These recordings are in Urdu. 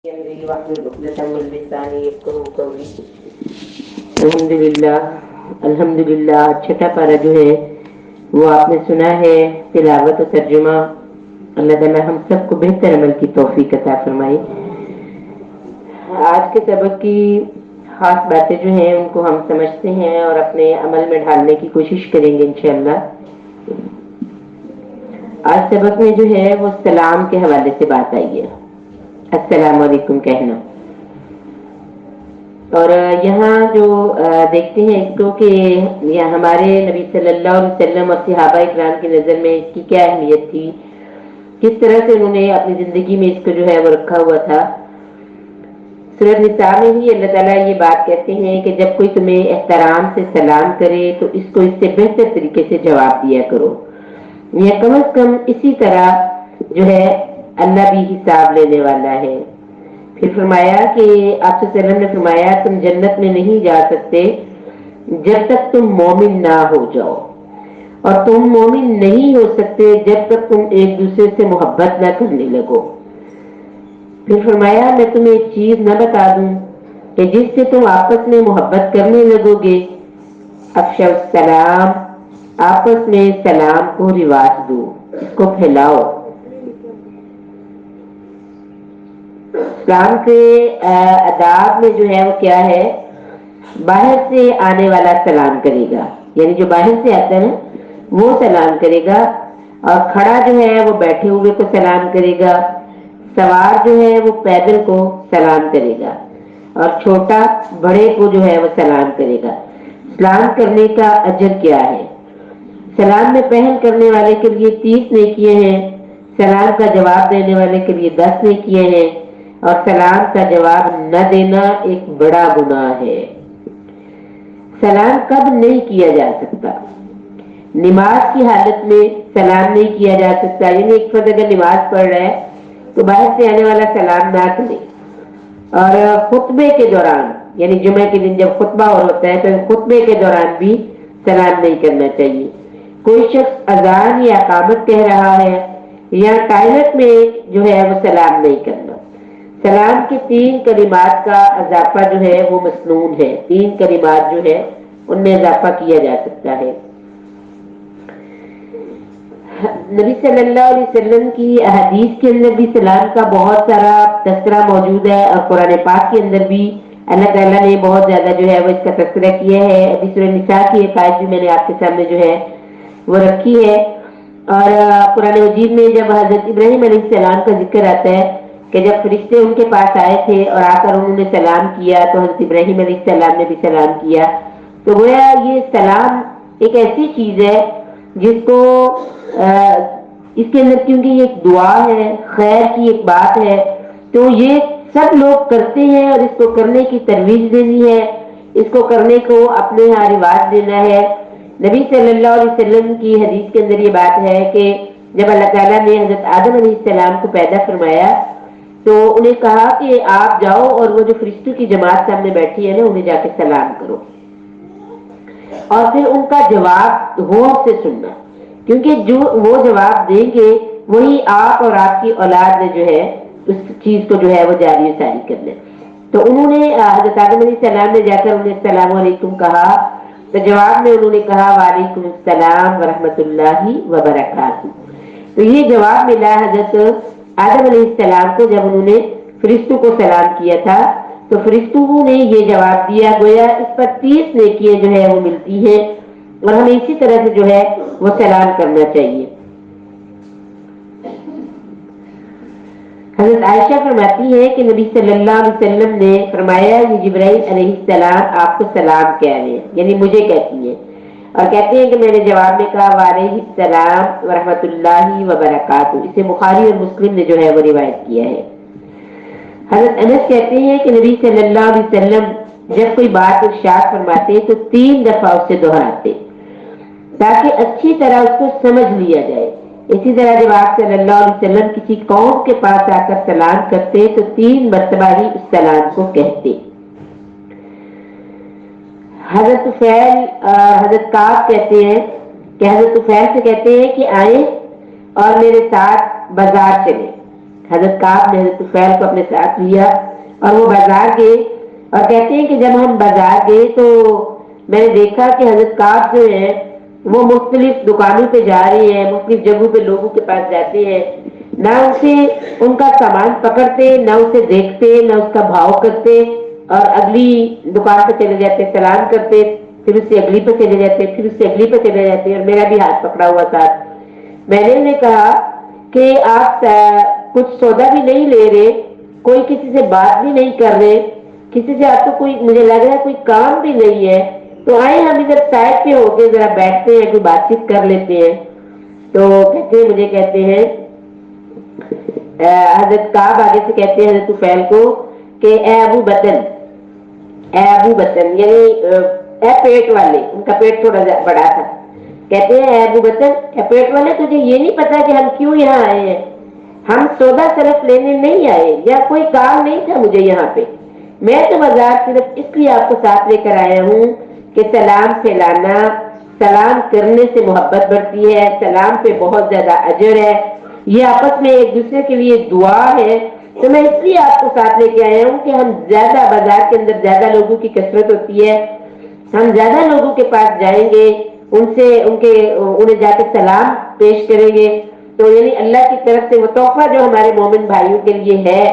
يمضي واحلل عقدة من لساني يفقهوا قولي. الحمدللہ الحمدللہ چھٹا پارہ جو ہے وہ آپ نے سنا ہے تلاوت و ترجمہ. اللہ تعالیٰ ہم سب کو بہتر عمل کی توفیق عطا فرمائے. آج کے سبق کی خاص باتیں جو ہیں ان کو ہم سمجھتے ہیں اور اپنے عمل میں ڈھالنے کی کوشش کریں گے انشاءاللہ. آج سبق میں جو ہے وہ سلام کے حوالے سے بات آئی ہے. السلام علیکم کہنا. اور یہاں جو دیکھتے ہیں اس کو کہ ہمارے نبی صلی اللہ علیہ وسلم اور صحابہ اکرام کی نظر میں اس کی کیا اہمیت تھی, کس طرح سے انہوں نے اپنی زندگی میں اس کو جو ہے وہ رکھا ہوا تھا. سورۃ نساء میں بھی اللہ تعالیٰ یہ بات کہتے ہیں کہ جب کوئی تمہیں احترام سے سلام کرے تو اس کو اس سے بہتر طریقے سے جواب دیا کرو, یا کم از کم اسی طرح جو ہے اللہ بھی حساب لینے والا ہے. پھر فرمایا کہ آپ صلی اللہ علیہ وسلم نے فرمایا تم جنت میں نہیں جا سکتے جب تک تم مومن نہ ہو جاؤ, اور تم مومن نہیں ہو سکتے جب تک تم ایک دوسرے سے محبت نہ کرنے لگو. پھر فرمایا میں تمہیں ایک چیز نہ بتا دوں کہ جس سے تم آپس میں محبت کرنے لگو گے. افشوا السلام, آپس میں سلام کو رواج دو, اس کو پھیلاؤ. اسلام کے آداب میں جو ہے وہ کیا ہے, باہر سے آنے والا سلام کرے گا, یعنی جو باہر سے آتا ہے وہ سلام کرے گا, اور کھڑا جو ہے وہ بیٹھے ہوئے کو سلام کرے گا, سوار جو ہے وہ پیدل کو سلام کرے گا, اور چھوٹا بڑے کو جو ہے وہ سلام کرے گا. سلام کرنے کا اجر کیا ہے؟ سلام میں پہل کرنے والے کے لیے 30 نیکیاں ہیں, سلام کا جواب دینے والے کے لیے 10 نیکیاں ہیں, اور سلام کا جواب نہ دینا ایک بڑا گناہ ہے. سلام کب نہیں کیا جا سکتا؟ نماز کی حالت میں سلام نہیں کیا جا سکتا, یعنی ایک فرد اگر نماز پڑھ رہا ہے تو باہر سے آنے والا سلام نہ کرے. اور خطبے کے دوران, یعنی جمعہ کے دن جب خطبہ ہوتا ہے تو خطبے کے دوران بھی سلام نہیں کرنا چاہیے. کوئی شخص اذان یا اقامت کہہ رہا ہے یا ٹائلٹ میں جو ہے وہ سلام نہیں کرنا. سلام کے 3 کلمات کا اضافہ جو ہے وہ مسنون ہے, 3 کلمات جو ہے ان میں اضافہ کیا جا سکتا ہے. نبی صلی اللہ علیہ وسلم کی احادیث کے اندر بھی سلام کا بہت سارا تذکرہ موجود ہے, اور قرآن پاک کے اندر بھی اللہ تعالیٰ نے بہت زیادہ جو ہے وہ اس کا تذکرہ کیا ہے. ابھی سورہ نساء کی ایک آیت بھی میں نے آپ کے سامنے جو ہے وہ رکھی ہے. اور قرآن مجید میں جب حضرت ابراہیم علیہ السلام کا ذکر آتا ہے کہ جب فرشتے ان کے پاس آئے تھے اور آ کر انہوں نے سلام کیا تو حضرت ابراہیم علیہ السلام نے بھی سلام کیا. تو گویا یہ سلام ایک ایسی چیز ہے جس کو اس کے اندر, کیونکہ یہ ایک دعا ہے, خیر کی ایک بات ہے, تو یہ سب لوگ کرتے ہیں, اور اس کو کرنے کی ترویج دینی ہے, اس کو کرنے کو اپنے یہاں رواج دینا ہے. نبی صلی اللہ علیہ وسلم کی حدیث کے اندر یہ بات ہے کہ جب اللہ تعالیٰ نے حضرت آدم علیہ السلام کو پیدا فرمایا تو انہیں کہا کہ آپ جاؤ اور وہ جو فرشتوں کی جماعت سامنے بیٹھی ہے نا انہیں جا کے سلام کرو, اور پھر ان کا جواب غور سے سننا, کیونکہ جو وہ جواب دیں گے وہی آپ اور آپ کی اولاد نے جو ہے اس چیز کو جو ہے وہ جاری و ساری کرنا. تو انہوں نے حضرت آدم علیہ السلام نے جا کر انہیں السلام علیکم کہا, تو جواب میں انہوں نے کہا وعلیکم السلام ورحمۃ اللہ وبرکاتہ. تو یہ جواب ملا حضرت آدم علیہ السلام کو جب انہوں نے فرشتوں کو سلام کیا تھا, تو فرشتوں نے یہ جواب دیا. گویا اس پر 30 نیکیاں جو ہے وہ ملتی ہیں, اور ہمیں اسی طرح سے جو ہے وہ سلام کرنا چاہیے. حضرت عائشہ فرماتی ہے کہ نبی صلی اللہ علیہ وسلم نے فرمایا یہ جبرائیل علیہ السلام آپ کو سلام کہہ رہے ہیں, یعنی مجھے کہتی ہیں, اور کہتے ہیں کہ میں نے جواب میں کہا وعلیہ السلام ورحمۃ اللہ وبرکاتہ. اسے بخاری اور مسلم نے جو ہے وہ روایت کیا ہے. حضرت انس کہتے ہیں کہ نبی صلی اللہ علیہ وسلم جب کوئی بات ارشاد فرماتے تو 3 دفعہ اسے دہراتے تاکہ اچھی طرح اس کو سمجھ لیا جائے. اسی طرح جب آپ صلی اللہ علیہ وسلم کسی قوم کے پاس آ کر سلام کرتے تو 3 مرتبہ ہی اس سلام کو کہتے. حضرت طفیل حضرت کعب کہتے ہیں کہ حضرت طفیل سے کہتے ہیں کہ آئیں اور میرے ساتھ بازار چلیں. حضرت کعب نے حضرت طفیل کو اپنے ساتھ لیا اور وہ بازار گئے، اور کہتے ہیں کہ جب ہم بازار گئے تو میں نے دیکھا کہ حضرت کعب جو ہے وہ مختلف دکانوں پہ جا رہے ہیں، مختلف جگہوں پہ لوگوں کے پاس جاتے ہیں، نہ اسے ان کا سامان پکڑتے، نہ اسے دیکھتے، نہ اس کا بھاؤ کرتے، اور اگلی دکان پہ چلے جاتے، سلام کرتے، پھر اس سے اگلی پہ چلے جاتے، پھر اس سے اگلی پہ چلے جاتے، اور میرا بھی ہاتھ پکڑا ہوا تھا۔ میں نے انہیں کہا کہ آپ کچھ سودا بھی نہیں لے رہے، کوئی کسی سے بات بھی نہیں کر رہے، کسی سے آپ کو کوئی، مجھے لگ رہا ہے کوئی کام بھی نہیں ہے، تو آئے ہم ادھر سائڈ پہ ہو کے ذرا بیٹھتے ہیں، کوئی بات چیت کر لیتے ہیں۔ تو کہتے ہیں، مجھے کہتے ہیں حضرت کعب آگے سے کہتے ہیں حضرت طفیل کو کہ اے ابو بطن، اے ابو بطن، یعنی اے پیٹ والے، ان کا پیٹ تھوڑا بڑا تھا، کہتے ہیں اے ابو بطن، اے پیٹ والے، تجھے یہ نہیں پتا کہ ہم کیوں یہاں آئے ہیں؟ ہم سودا صرف لینے نہیں آئے، یا کوئی کام نہیں تھا مجھے یہاں پہ، میں تو بازار صرف اس لیے آپ کو ساتھ لے کر آیا ہوں کہ سلام پھیلانا، سلام کرنے سے محبت بڑھتی ہے، سلام پہ بہت زیادہ اجر ہے، یہ آپس میں ایک دوسرے کے لیے دعا ہے، تو میں اس لیے آپ کو ساتھ لے کے آیا ہوں کہ ہم زیادہ بازار کے اندر زیادہ لوگوں کی کثرت ہوتی ہے، ہم زیادہ لوگوں کے پاس جائیں گے، انہیں جا کے سلام پیش کریں گے، تو یعنی اللہ کی طرف سے وہ تحفہ جو ہمارے مومن بھائیوں کے لیے ہے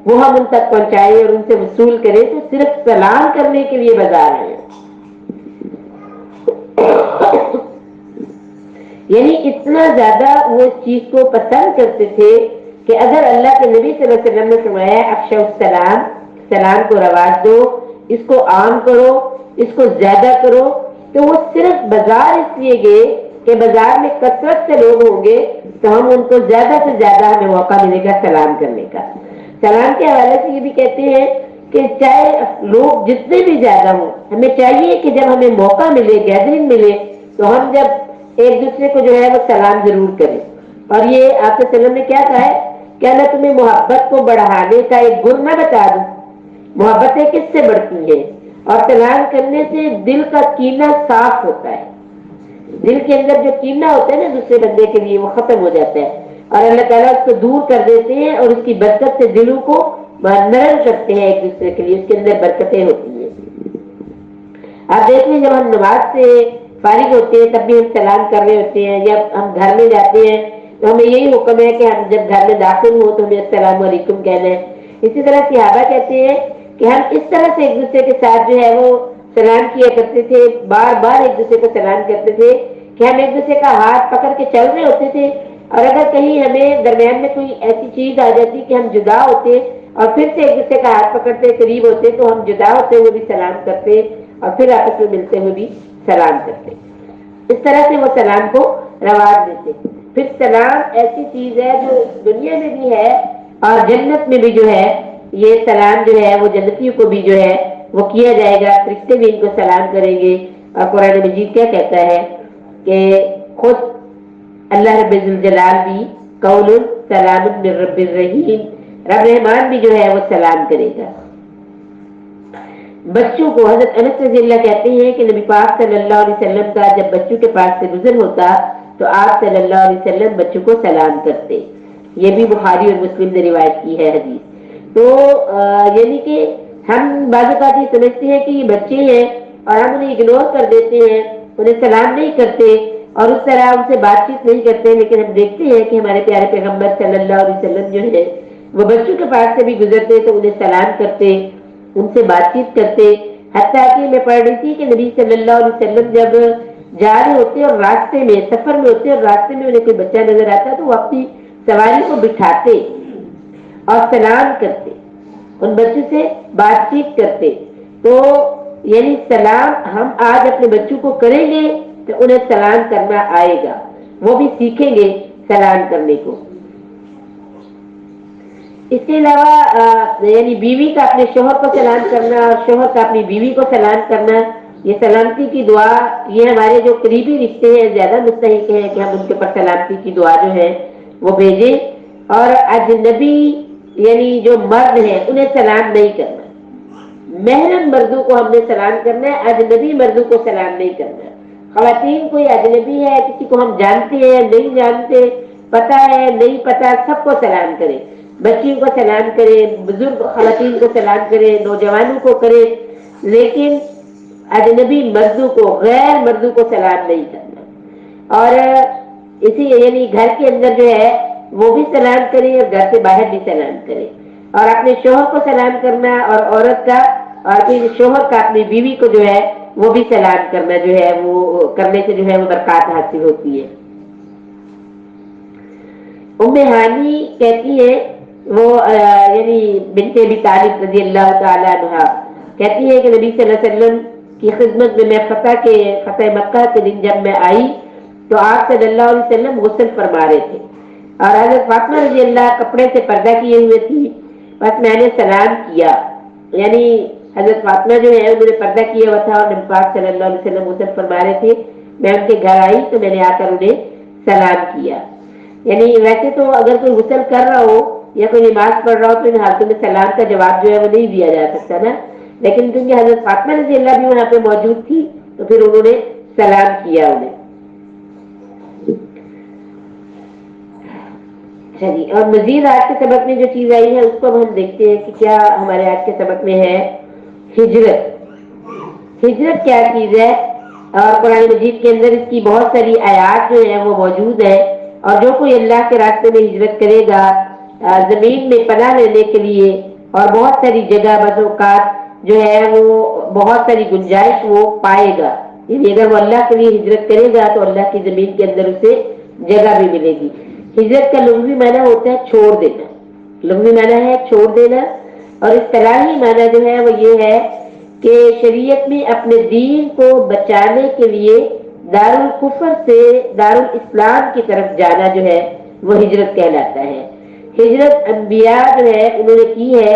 وہ ہم ان تک پہنچائیں اور ان سے وصول کریں، تو صرف سلام کرنے کے لیے بازار ہیں۔ یعنی اتنا زیادہ وہ اس چیز کو پسند کرتے تھے کہ اگر اللہ کے نبی صلی اللہ علیہ وسلم نے فرمایا افشوا السلام، سلام کو رواج دو، اس کو عام کرو، اس کو زیادہ کرو، تو وہ صرف بازار اس لیے گئے کہ بازار میں کثرت سے لوگ ہوں گے تو ہم ان کو زیادہ سے زیادہ ہمیں موقع ملے گا سلام کرنے کا۔ سلام کے حوالے سے یہ بھی کہتے ہیں کہ چاہے لوگ جتنے بھی زیادہ ہوں، ہمیں چاہیے کہ جب ہمیں موقع ملے، گیدرنگ ملے، تو ہم جب ایک دوسرے کو جو ہے وہ سلام ضرور کریں۔ اور یہ آپ کے سلام نے کیا کہا ہے کہ اللہ تمہیں محبت کو بڑھانے کا ایک گر نہ بتا دوں، محبتیں کس سے بڑھتی ہیں؟ اور سلام کرنے سے دل کا کینہ صاف ہوتا ہے، دل کے اندر جو کینہ ہوتا ہے نا دوسرے بندے کے لیے وہ ختم ہو جاتا ہے، اور اللہ تعالیٰ اس کو دور کر دیتے ہیں، اور اس کی برکت سے دلوں کو نرم کرتے ہیں ایک دوسرے کے لیے، اس کے اندر برکتیں ہوتی ہیں۔ آپ دیکھ لیں جب ہم نماز سے فارغ ہوتے ہیں تب بھی ہم سلام کر رہے ہوتے ہیں، جب ہم گھر میں جاتے ہیں تو ہمیں یہی حکم ہے کہ ہم جب گھر میں داخل ہوں تو ہمیں السلام علیکم کہنا ہے۔ اسی طرح صحابہ کہتے ہیں کہ ہم اس طرح سے ایک دوسرے کے ساتھ جو ہے وہ سلام کیا کرتے تھے، بار بار ایک دوسرے کو سلام کرتے تھے کہ ہم ایک دوسرے کا ہاتھ پکڑ کے چل رہے ہوتے تھے، اور اگر کہیں ہمیں درمیان میں کوئی ایسی چیز آ جاتی کہ ہم جدا ہوتے اور پھر سے ایک دوسرے کا ہاتھ پکڑتے قریب ہوتے تو ہم جدا ہوتے ہوئے بھی سلام کرتے اور پھر آپس میں ملتے ہوئے بھی سلام کرتے۔ اس طرح سے وہ سلام کو رواج دیتے۔ پھر سلام ایسی چیز ہے جو دنیا میں بھی ہے اور جنت میں بھی جو ہے، یہ سلام جو ہے وہ جنتیوں کو بھی جو ہے وہ کیا جائے گا، فرشتے بھی ان کو سلام کریں گے۔ اور قرآن مجید کیا کہتا ہے کہ خود اللہ رب الجلال بھی قول سلام من رب الرحیم، رب رحمان بھی جو ہے وہ سلام کرے گا۔ بچوں کو حضرت انس رضی اللہ کہتے ہیں کہ نبی پاک صلی اللہ علیہ وسلم کا جب بچوں کے پاس سے گزر ہوتا تو آپ صلی اللہ علیہ وسلم بچوں کو سلام کرتے، یہ بھی بخاری اور مسلم نے روایت کی ہے حدیث۔ تو یعنی کہ ہم بعض اوقات یہ سمجھتے ہیں کہ یہ بچے ہیں اور ہم انہیں اگنور کر دیتے ہیں، انہیں سلام نہیں کرتے اور اس طرح ان سے بات چیت نہیں کرتے، لیکن ہم دیکھتے ہیں کہ ہمارے پیارے پیغمبر صلی اللہ علیہ وسلم جو ہے وہ بچوں کے پاس سے بھی گزرتے تو انہیں سلام کرتے، ان سے بات چیت کرتے۔ حتیٰ کہ میں پڑھ رہی تھی کہ نبی صلی اللہ علیہ وسلم جب جا رہے ہوتے اور راستے میں سفر میں ہوتے اور راستے میں انہیں کوئی بچہ نظر آتا تو وہ اپنی سواری کو بٹھاتے اور سلام کرتے، ان بچوں سے بات چیت کرتے۔ تو یعنی سلام ہم آج اپنے بچوں کو کریں گے تو انہیں سلام کرنا آئے گا، وہ بھی سیکھیں گے سلام کرنے کو۔ اس کے علاوہ یعنی بیوی کا اپنے شوہر کو سلام کرنا اور شوہر کا اپنی بیوی کو سلام کرنا، یہ سلامتی کی دعا، یہ ہمارے جو قریبی رشتے ہیں زیادہ مستحق ہیں کہ ہم ان کے اوپر سلامتی کی دعا جو ہے وہ بھیجیں۔ اور اجنبی یعنی جو مرد ہیں انہیں سلام نہیں کرنا، محرم مردوں کو ہم نے سلام کرنا ہے، اجنبی مردوں کو سلام نہیں کرنا۔ خواتین کوئی اجنبی ہے، کسی کو ہم جانتے ہیں نہیں جانتے، پتہ ہے نہیں پتہ، سب کو سلام کریں، بچیوں کو سلام کرے، بزرگ خواتین کو سلام کرے، نوجوانوں کو کرے، لیکن اجنبی مردوں کو، غیر مردوں کو سلام نہیں کرنا۔ اور اسی یعنی گھر کے اندر جو ہے وہ بھی سلام کرے اور گھر سے باہر بھی سلام کرے، اور اپنے شوہر کو سلام کرنا، اور عورت کا اور پھر شوہر کا اپنی بیوی کو جو ہے وہ بھی سلام کرنا جو ہے وہ کرنے سے جو ہے وہ برکات حاصل ہوتی ہے۔ ام ہانی کہتی ہے، وہ یعنی بنت ابی طالب رضی اللہ تعالی عنہ کہتی ہے کہ نبی صلی اللہ علیہ وسلم کی خدمت میں فتح مکہ کے دن جب میں آئی تو آپ صلی اللہ علیہ وسلم غسل فرما رہے تھے، اور حضرت فاطمہ رضی اللہ کپڑے سے پردہ کیے ہوئے تھی، بس میں نے سلام کیا، یعنی حضرت فاطمہ جو ہے انہوں نے پردہ کیا ہوا تھا اور نبی پاک صلی اللہ علیہ وسلم غسل فرما رہے تھے، میں ان کے گھر آئی تو میں نے آ کر انہیں سلام کیا۔ یعنی ویسے تو اگر کوئی غسل کر رہا ہو یا کوئی نماز پڑھ رہا ہو تو ان حالتوں میں سلام کا جواب جو ہے وہ نہیں دیا جا سکتا نا، لیکن کیونکہ حضرت فاطمہ رضی اللہ بھی وہاں پہ موجود تھی تو پھر انہوں نے سلام کیا انہیں۔ جی، اور مزید آج کے سبق میں جو چیز آئی ہے اس کو ہم دیکھتے ہیں کہ کیا ہمارے آج کے سبق میں ہے ہجرت۔ ہجرت کیا چیز ہے، اور قرآن مجید کے اندر اس کی بہت ساری آیات جو ہیں وہ موجود ہے، اور جو کوئی اللہ کے راستے میں ہجرت کرے گا زمین میں پناہ لینے کے لیے، اور بہت ساری جگہ بعض اوقات جو ہے وہ بہت ساری گنجائش وہ پائے گا، یعنی اگر وہ اللہ کے لیے ہجرت کرے گا تو اللہ کی زمین کے اندر اسے جگہ بھی ملے گی۔ ہجرت کا لغوی معنی ہوتا ہے چھوڑ دینا، لغوی معنی ہے چھوڑ دینا، اور اصطلاحی معنی جو ہے وہ یہ ہے کہ شریعت میں اپنے دین کو بچانے کے لیے دارالکفر سے دارالاسلام کی طرف جانا جو ہے وہ ہجرت کہلاتا ہے۔ ہجرت انبیاء جو ہے انہوں نے کی ہے،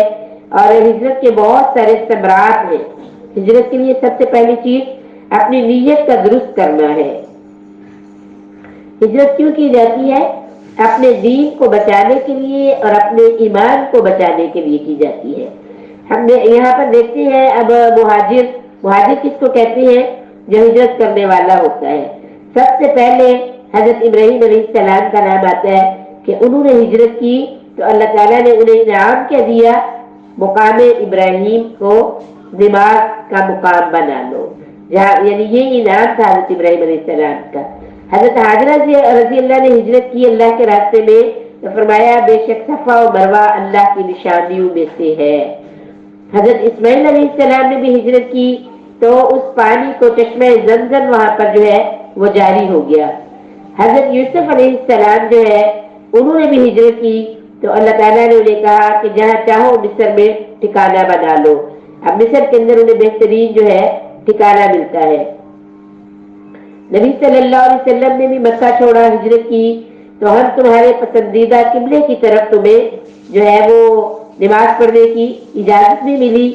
اور ہجرت کے بہت سارے ثمرات ہیں۔ ہجرت کے لیے سب سے پہلی چیز اپنی نیت کا درست کرنا ہے۔ ہجرت کیوں کی جاتی ہے؟ اپنے دین کو بچانے کے لیے اور اپنے ایمان کو بچانے کے لیے کی جاتی ہے۔ ہم نے یہاں پر دیکھتے ہیں اب مہاجر کس کو کہتے ہیں؟ جو ہجرت کرنے والا ہوتا ہے۔ سب سے پہلے حضرت ابراہیم علیہ السلام کا نام آتا ہے کہ انہوں نے ہجرت کی تو اللہ تعالیٰ نے انہیں انعام کیا دیا، مقام ابراہیم کو نماز کا مقام بنا لو، یعنی یہ انعام تھا حضرت ابراہیم علیہ السلام کا۔ حضرت حاجرہ رضی اللہ نے ہجرت کی اللہ کے راستے میں تو فرمایا بے شک صفا و مروہ اللہ کی نشانیوں میں سے ہے۔ حضرت اسماعیل علیہ السلام نے بھی ہجرت کی تو اس پانی کو چشمہ زمزم وہاں پر جو ہے وہ جاری ہو گیا۔ حضرت یوسف علیہ السلام جو ہے انہوں نے بھی ہجرت کی تو اللہ تعالیٰ نے انہیں کہا کہ جہاں چاہو مصر میں ٹھکانہ بنا لو، اب مصر کے اندر انہیں بہترین جو ہے ٹھکانہ ملتا ہے۔ نبی صلی اللہ علیہ وسلم نے بھی مکہ چھوڑا، ہجرت کی تو ہم تمہارے پسندیدہ قبلے کی طرف تمہیں جو ہے وہ نماز پڑھنے کی اجازت بھی ملی،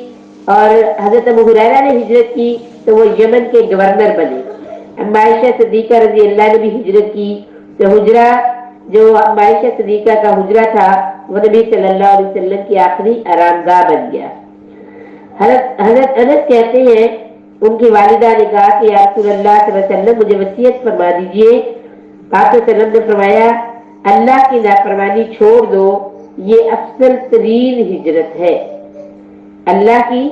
اور حضرت ابو ہریرہ نے ہجرت کی تو وہ یمن کے گورنر بنے۔ اما عائشہ صدیقہ رضی اللہ نے بھی ہجرت کی تو حجرہ جو اما عائشہ صدیقہ کا حجرہ تھا وہ نبی صلی اللہ علیہ وسلم کی آخری آرام گاہ بن گیا۔ حضرت انس کہتے ہیں ان کی والدہ نے کہا کہ یا رسول اللہ صلی اللہ علیہ وسلم مجھے وصیت فرما دیجئے۔ آپ صلی اللہ علیہ وسلم نے فرمایا اللہ کی نافرمانی چھوڑ دو، یہ افضل ترین ہجرت ہے۔ اللہ کی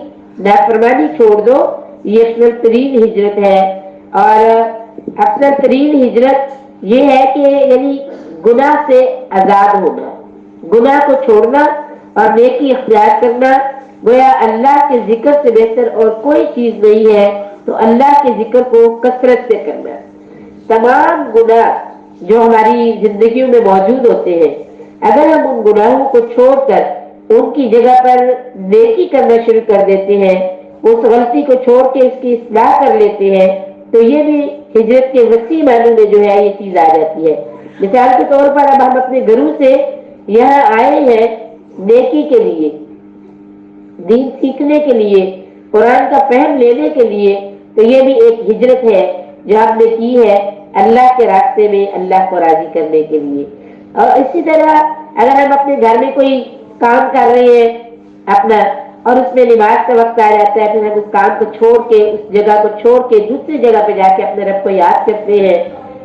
نافرمانی چھوڑ دو، یہ افضل ترین ہجرت ہے۔ اور افضل ترین ہجرت یہ ہے کہ یعنی گناہ سے آزاد ہونا، گناہ کو چھوڑنا اور نیکی اختیار کرنا، گویا اللہ کے ذکر سے بہتر اور کوئی چیز نہیں ہے، تو اللہ کے ذکر کو کثرت سے کرنا۔ تمام گناہ جو ہماری زندگیوں میں موجود ہوتے ہیں، اگر ہم ان گناہوں کو چھوڑ کر ان کی جگہ پر نیکی کرنا شروع کر دیتے ہیں، اس غلطی کو چھوڑ کے اس کی اصلاح کر لیتے ہیں، تو یہ بھی ہجرت کے وسیع معنوں میں جو ہے یہ چیز آ جاتی ہے۔ مثال کے طور پر اب ہم اپنے گھروں سے یہاں آئے ہیں نیکی کے لیے، دین سیکھنے کے لیے، قرآن کا فہم لینے کے لیے، تو یہ بھی ایک ہجرت ہے جو ہم نے کی ہے اللہ کے راستے میں اللہ کو راضی کرنے کے لیے۔ اور اسی طرح اگر ہم اپنے گھر میں کوئی کام کر رہے ہیں اپنا اور اس میں نماز کا وقت آ جاتا ہے، پھر ہم اس کام کو چھوڑ کے اس جگہ کو چھوڑ کے دوسری جگہ پہ جا کے اپنے رب کو یاد کرتے ہیں،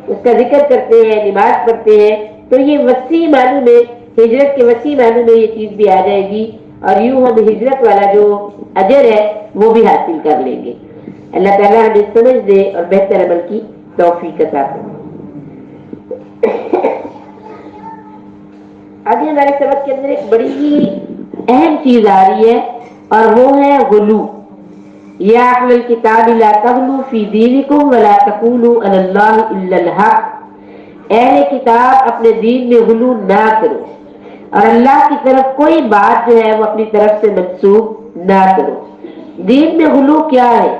اس کا ذکر کرتے ہیں، نماز پڑھتے ہیں، تو یہ وسیع معنوں میں ہجرت کے وسیع معنی میں یہ چیز بھی آ جائے گی، اور یوں ہم ہجرت والا جو اجر ہے وہ بھی حاصل کر لیں گے۔ اللہ تعالیٰ ہمیں سمجھ دے اور بہتر عمل کی توفیق عطا فرمائے۔ آگے ہمارے سبق کے اندر ایک بڑی ہی اہم چیز آ رہی ہے، اور وہ ہے غلو۔ یا اہل الکتاب لا تغلوا فی دینکم ولا تقولوا علی اللہ الا الحق، اہل کتاب اپنے دین میں غلو نہ کرو، اور اللہ کی طرف کوئی بات جو ہے وہ اپنی طرف سے منسوب نہ کرو۔ دین میں غلو کیا ہے؟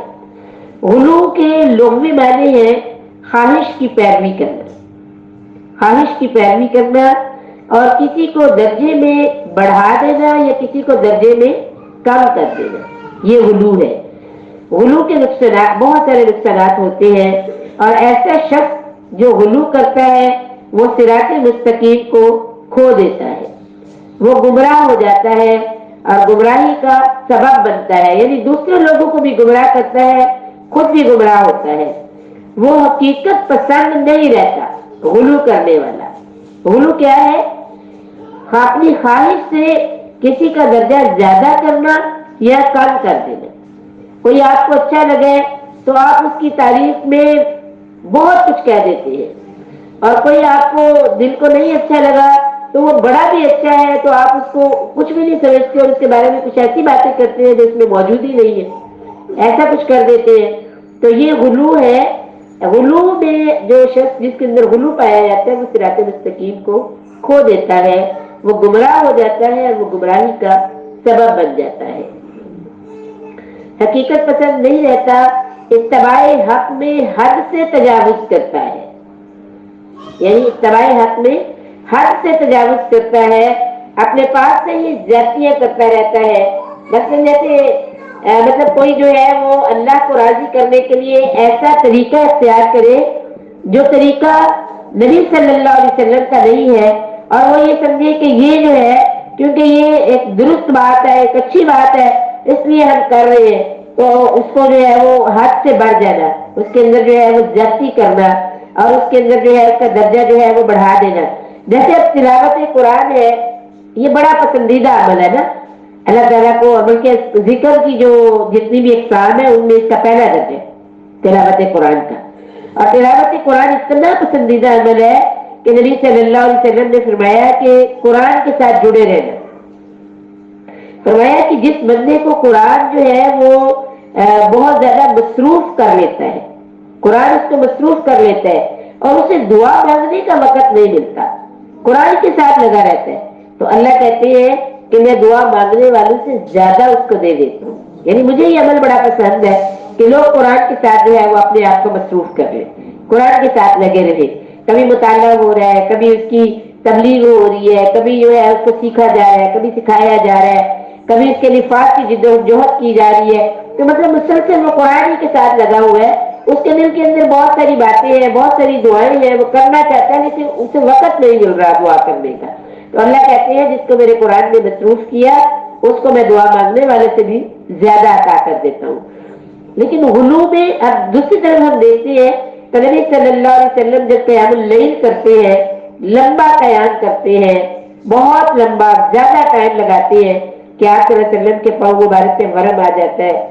غلو کے لغوی معنی ہے خواہش کی پیروی کرنا، خواہش کی پیروی کرنا، اور کسی کو درجے میں بڑھا دینا یا کسی کو درجے میں کم کر دینا، یہ غلو ہے۔ غلو کے نقصانات، بہت سارے نقصانات ہوتے ہیں، اور ایسا شخص جو غلو کرتا ہے وہ صراط مستقیم کو کھو دیتا ہے، وہ گمراہ ہو جاتا ہے اور گمراہی کا سبب بنتا ہے، یعنی دوسرے لوگوں کو بھی گمراہ کرتا ہے، خود بھی گمراہ ہوتا ہے، وہ حقیقت پسند نہیں رہتا غلو کرنے والا۔ غلو کیا ہے؟ اپنی خواہش سے کسی کا درجہ زیادہ کرنا یا کم کر دینا۔ کوئی آپ کو اچھا لگے تو آپ اس کی تعریف میں بہت کچھ کہہ دیتے ہیں، اور کوئی آپ کو دل کو نہیں اچھا لگا تو وہ بڑا بھی اچھا ہے تو آپ اس کو کچھ بھی نہیں سمجھتے، اور اس کے بارے میں کچھ ایسی باتیں کرتے ہیں جو اس میں موجود ہی نہیں ہے، ایسا کچھ کر دیتے ہیں، تو یہ غلو ہے۔ غلو میں جو شخص جس کے اندر غلو پایا جاتا ہے وہ صراط مستقیم کو کھو دیتا ہے، وہ گمراہ ہو جاتا ہے، اور وہ گمراہی کا سبب بن جاتا ہے، حقیقت پسند نہیں رہتا، اتباع حق میں حد سے تجاوز کرتا ہے، یعنی اتباع حق میں حد سے تجاوز کرتا ہے، اپنے پاس سے ہی زیادتیاں کرتا رہتا ہے۔ مثلا جیسے مطلب کوئی جو ہے وہ اللہ کو راضی کرنے کے لیے ایسا طریقہ اختیار کرے جو طریقہ نبی صلی اللہ علیہ وسلم کا نہیں ہے، اور وہ یہ سمجھے کہ یہ جو ہے کیونکہ یہ ایک درست بات ہے، ایک اچھی بات ہے، اس لیے ہم کر رہے ہیں، تو اس کو جو ہے وہ حد سے بڑھ جانا، اس کے اندر جو ہے وہ زیادتی کرنا، اور اس کے اندر جو ہے اس کا درجہ جو ہے وہ بڑھا دینا۔ جیسے اب تلاوت قرآن ہے، یہ بڑا پسندیدہ عمل ہے نا اللہ تعالیٰ کو، عمل کے ذکر کی جو جتنی بھی اقسام ہے ان میں اس کا پہلا درجہ تلاوت قرآن کا، اور تلاوت قرآن اتنا پسندیدہ عمل ہے کہ نبی صلی اللہ علیہ وسلم نے فرمایا کہ قرآن کے ساتھ جڑے رہنا، فرمایا کہ جس بندے کو قرآن جو ہے وہ بہت زیادہ مصروف کر لیتا ہے، قرآن اس کو مصروف کر لیتا ہے اور اسے دعا مانگنے کا وقت نہیں ملتا، قرآن کے ساتھ لگا رہتا ہے، تو اللہ کہتے ہیں کہ میں دعا مانگنے والوں سے زیادہ اس کو دے دیتا ہوں۔ یعنی مجھے یہ عمل بڑا پسند ہے کہ لوگ قرآن کے ساتھ جو ہے وہ اپنے آپ کو مصروف کر لیں، قرآن کے ساتھ لگے رہے، کبھی مطالعہ ہو رہا ہے، کبھی اس کی تبلیغ ہو رہی ہے، کبھی جو ہے اس کو سیکھا جا رہا ہے، کبھی سکھایا جا رہا ہے، کبھی اس کے لفاظ کی جدوجہد کی جا رہی ہے، تو مطلب مسلسل وہ قرآن کے ساتھ لگا ہوا ہے، اس کے دل کے اندر بہت ساری باتیں ہیں، بہت ساری دعائیں ہیں، وہ کرنا چاہتا ہے لیکن اسے وقت نہیں مل رہا دعا کرنے کا، تو اللہ کہتے ہیں جس کو میرے قرآن نے مصروف کیا اس کو میں دعا مانگنے والے سے بھی زیادہ عطا کر دیتا ہوں۔ لیکن غلو میں اب دوسری طرف ہم دیکھتے ہیں کہ نبی صلی اللہ علیہ وسلم جب قیام اللیل کرتے ہیں، لمبا قیام کرتے ہیں، بہت لمبا زیادہ ٹائم لگاتے ہیں کہ آپ صلی اللہ علیہ وسلم کے پاؤں مبارک پہ ورم آ جاتا ہے،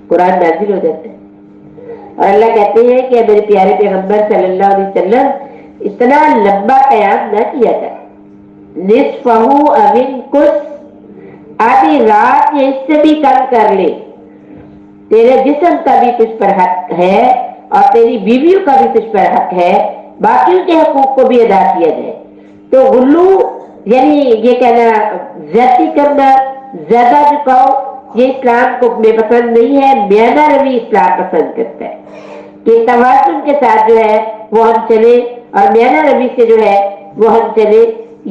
قرآن نازل ہو جاتا ہے، اور اللہ کہتے ہیں کہ میرے پیارے پیغمبر صلی اللہ علیہ وسلم اتنا لمبا قیام نہ کیا تھا، نصفہ او انقص، آدھی رات یا اس سے بھی کم کر لے، تیرے جسم کا بھی تجھ پر حق ہے اور تیری بیویوں کا بھی تجھ پر حق ہے، باقیوں کے حقوق کو بھی ادا کیا جائے۔ تو غلو یعنی یہ کہنا، زیادتی کرنا، زیادہ جھکاؤ، یہ اسلام کو میں پسند نہیں ہے، میانہ روی اسلام پسند کرتا ہے کہ توازن کے ساتھ جو ہے وہ ہم چلے، اور میانہ روی سے جو ہے وہ ہم چلے،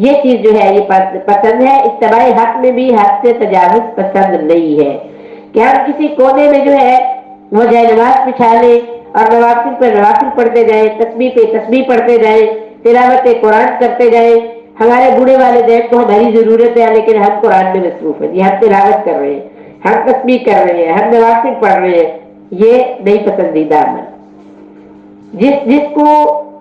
یہ چیز جو ہے یہ پسند ہے۔ اتباع حق میں بھی حق سے تجاوز پسند نہیں ہے کہ ہم کسی کونے میں جو ہے وہ جائے نماز بچھا لیں اور نوافل پر نوافل پڑھتے جائیں، تسبیح پہ تسبیح پڑھتے جائیں، تلاوت قرآن کرتے جائیں، ہمارے بوڑھے والدین کو ہماری ضرورت ہے لیکن ہم قرآن میں مصروف ہیں، ہم تلاوت کر رہے ہیں، ہم تسبیح کر رہے ہیں، ہم نوافل پڑھ رہے ہیں، یہ نہیں پسندیدہ عمل۔ جس کو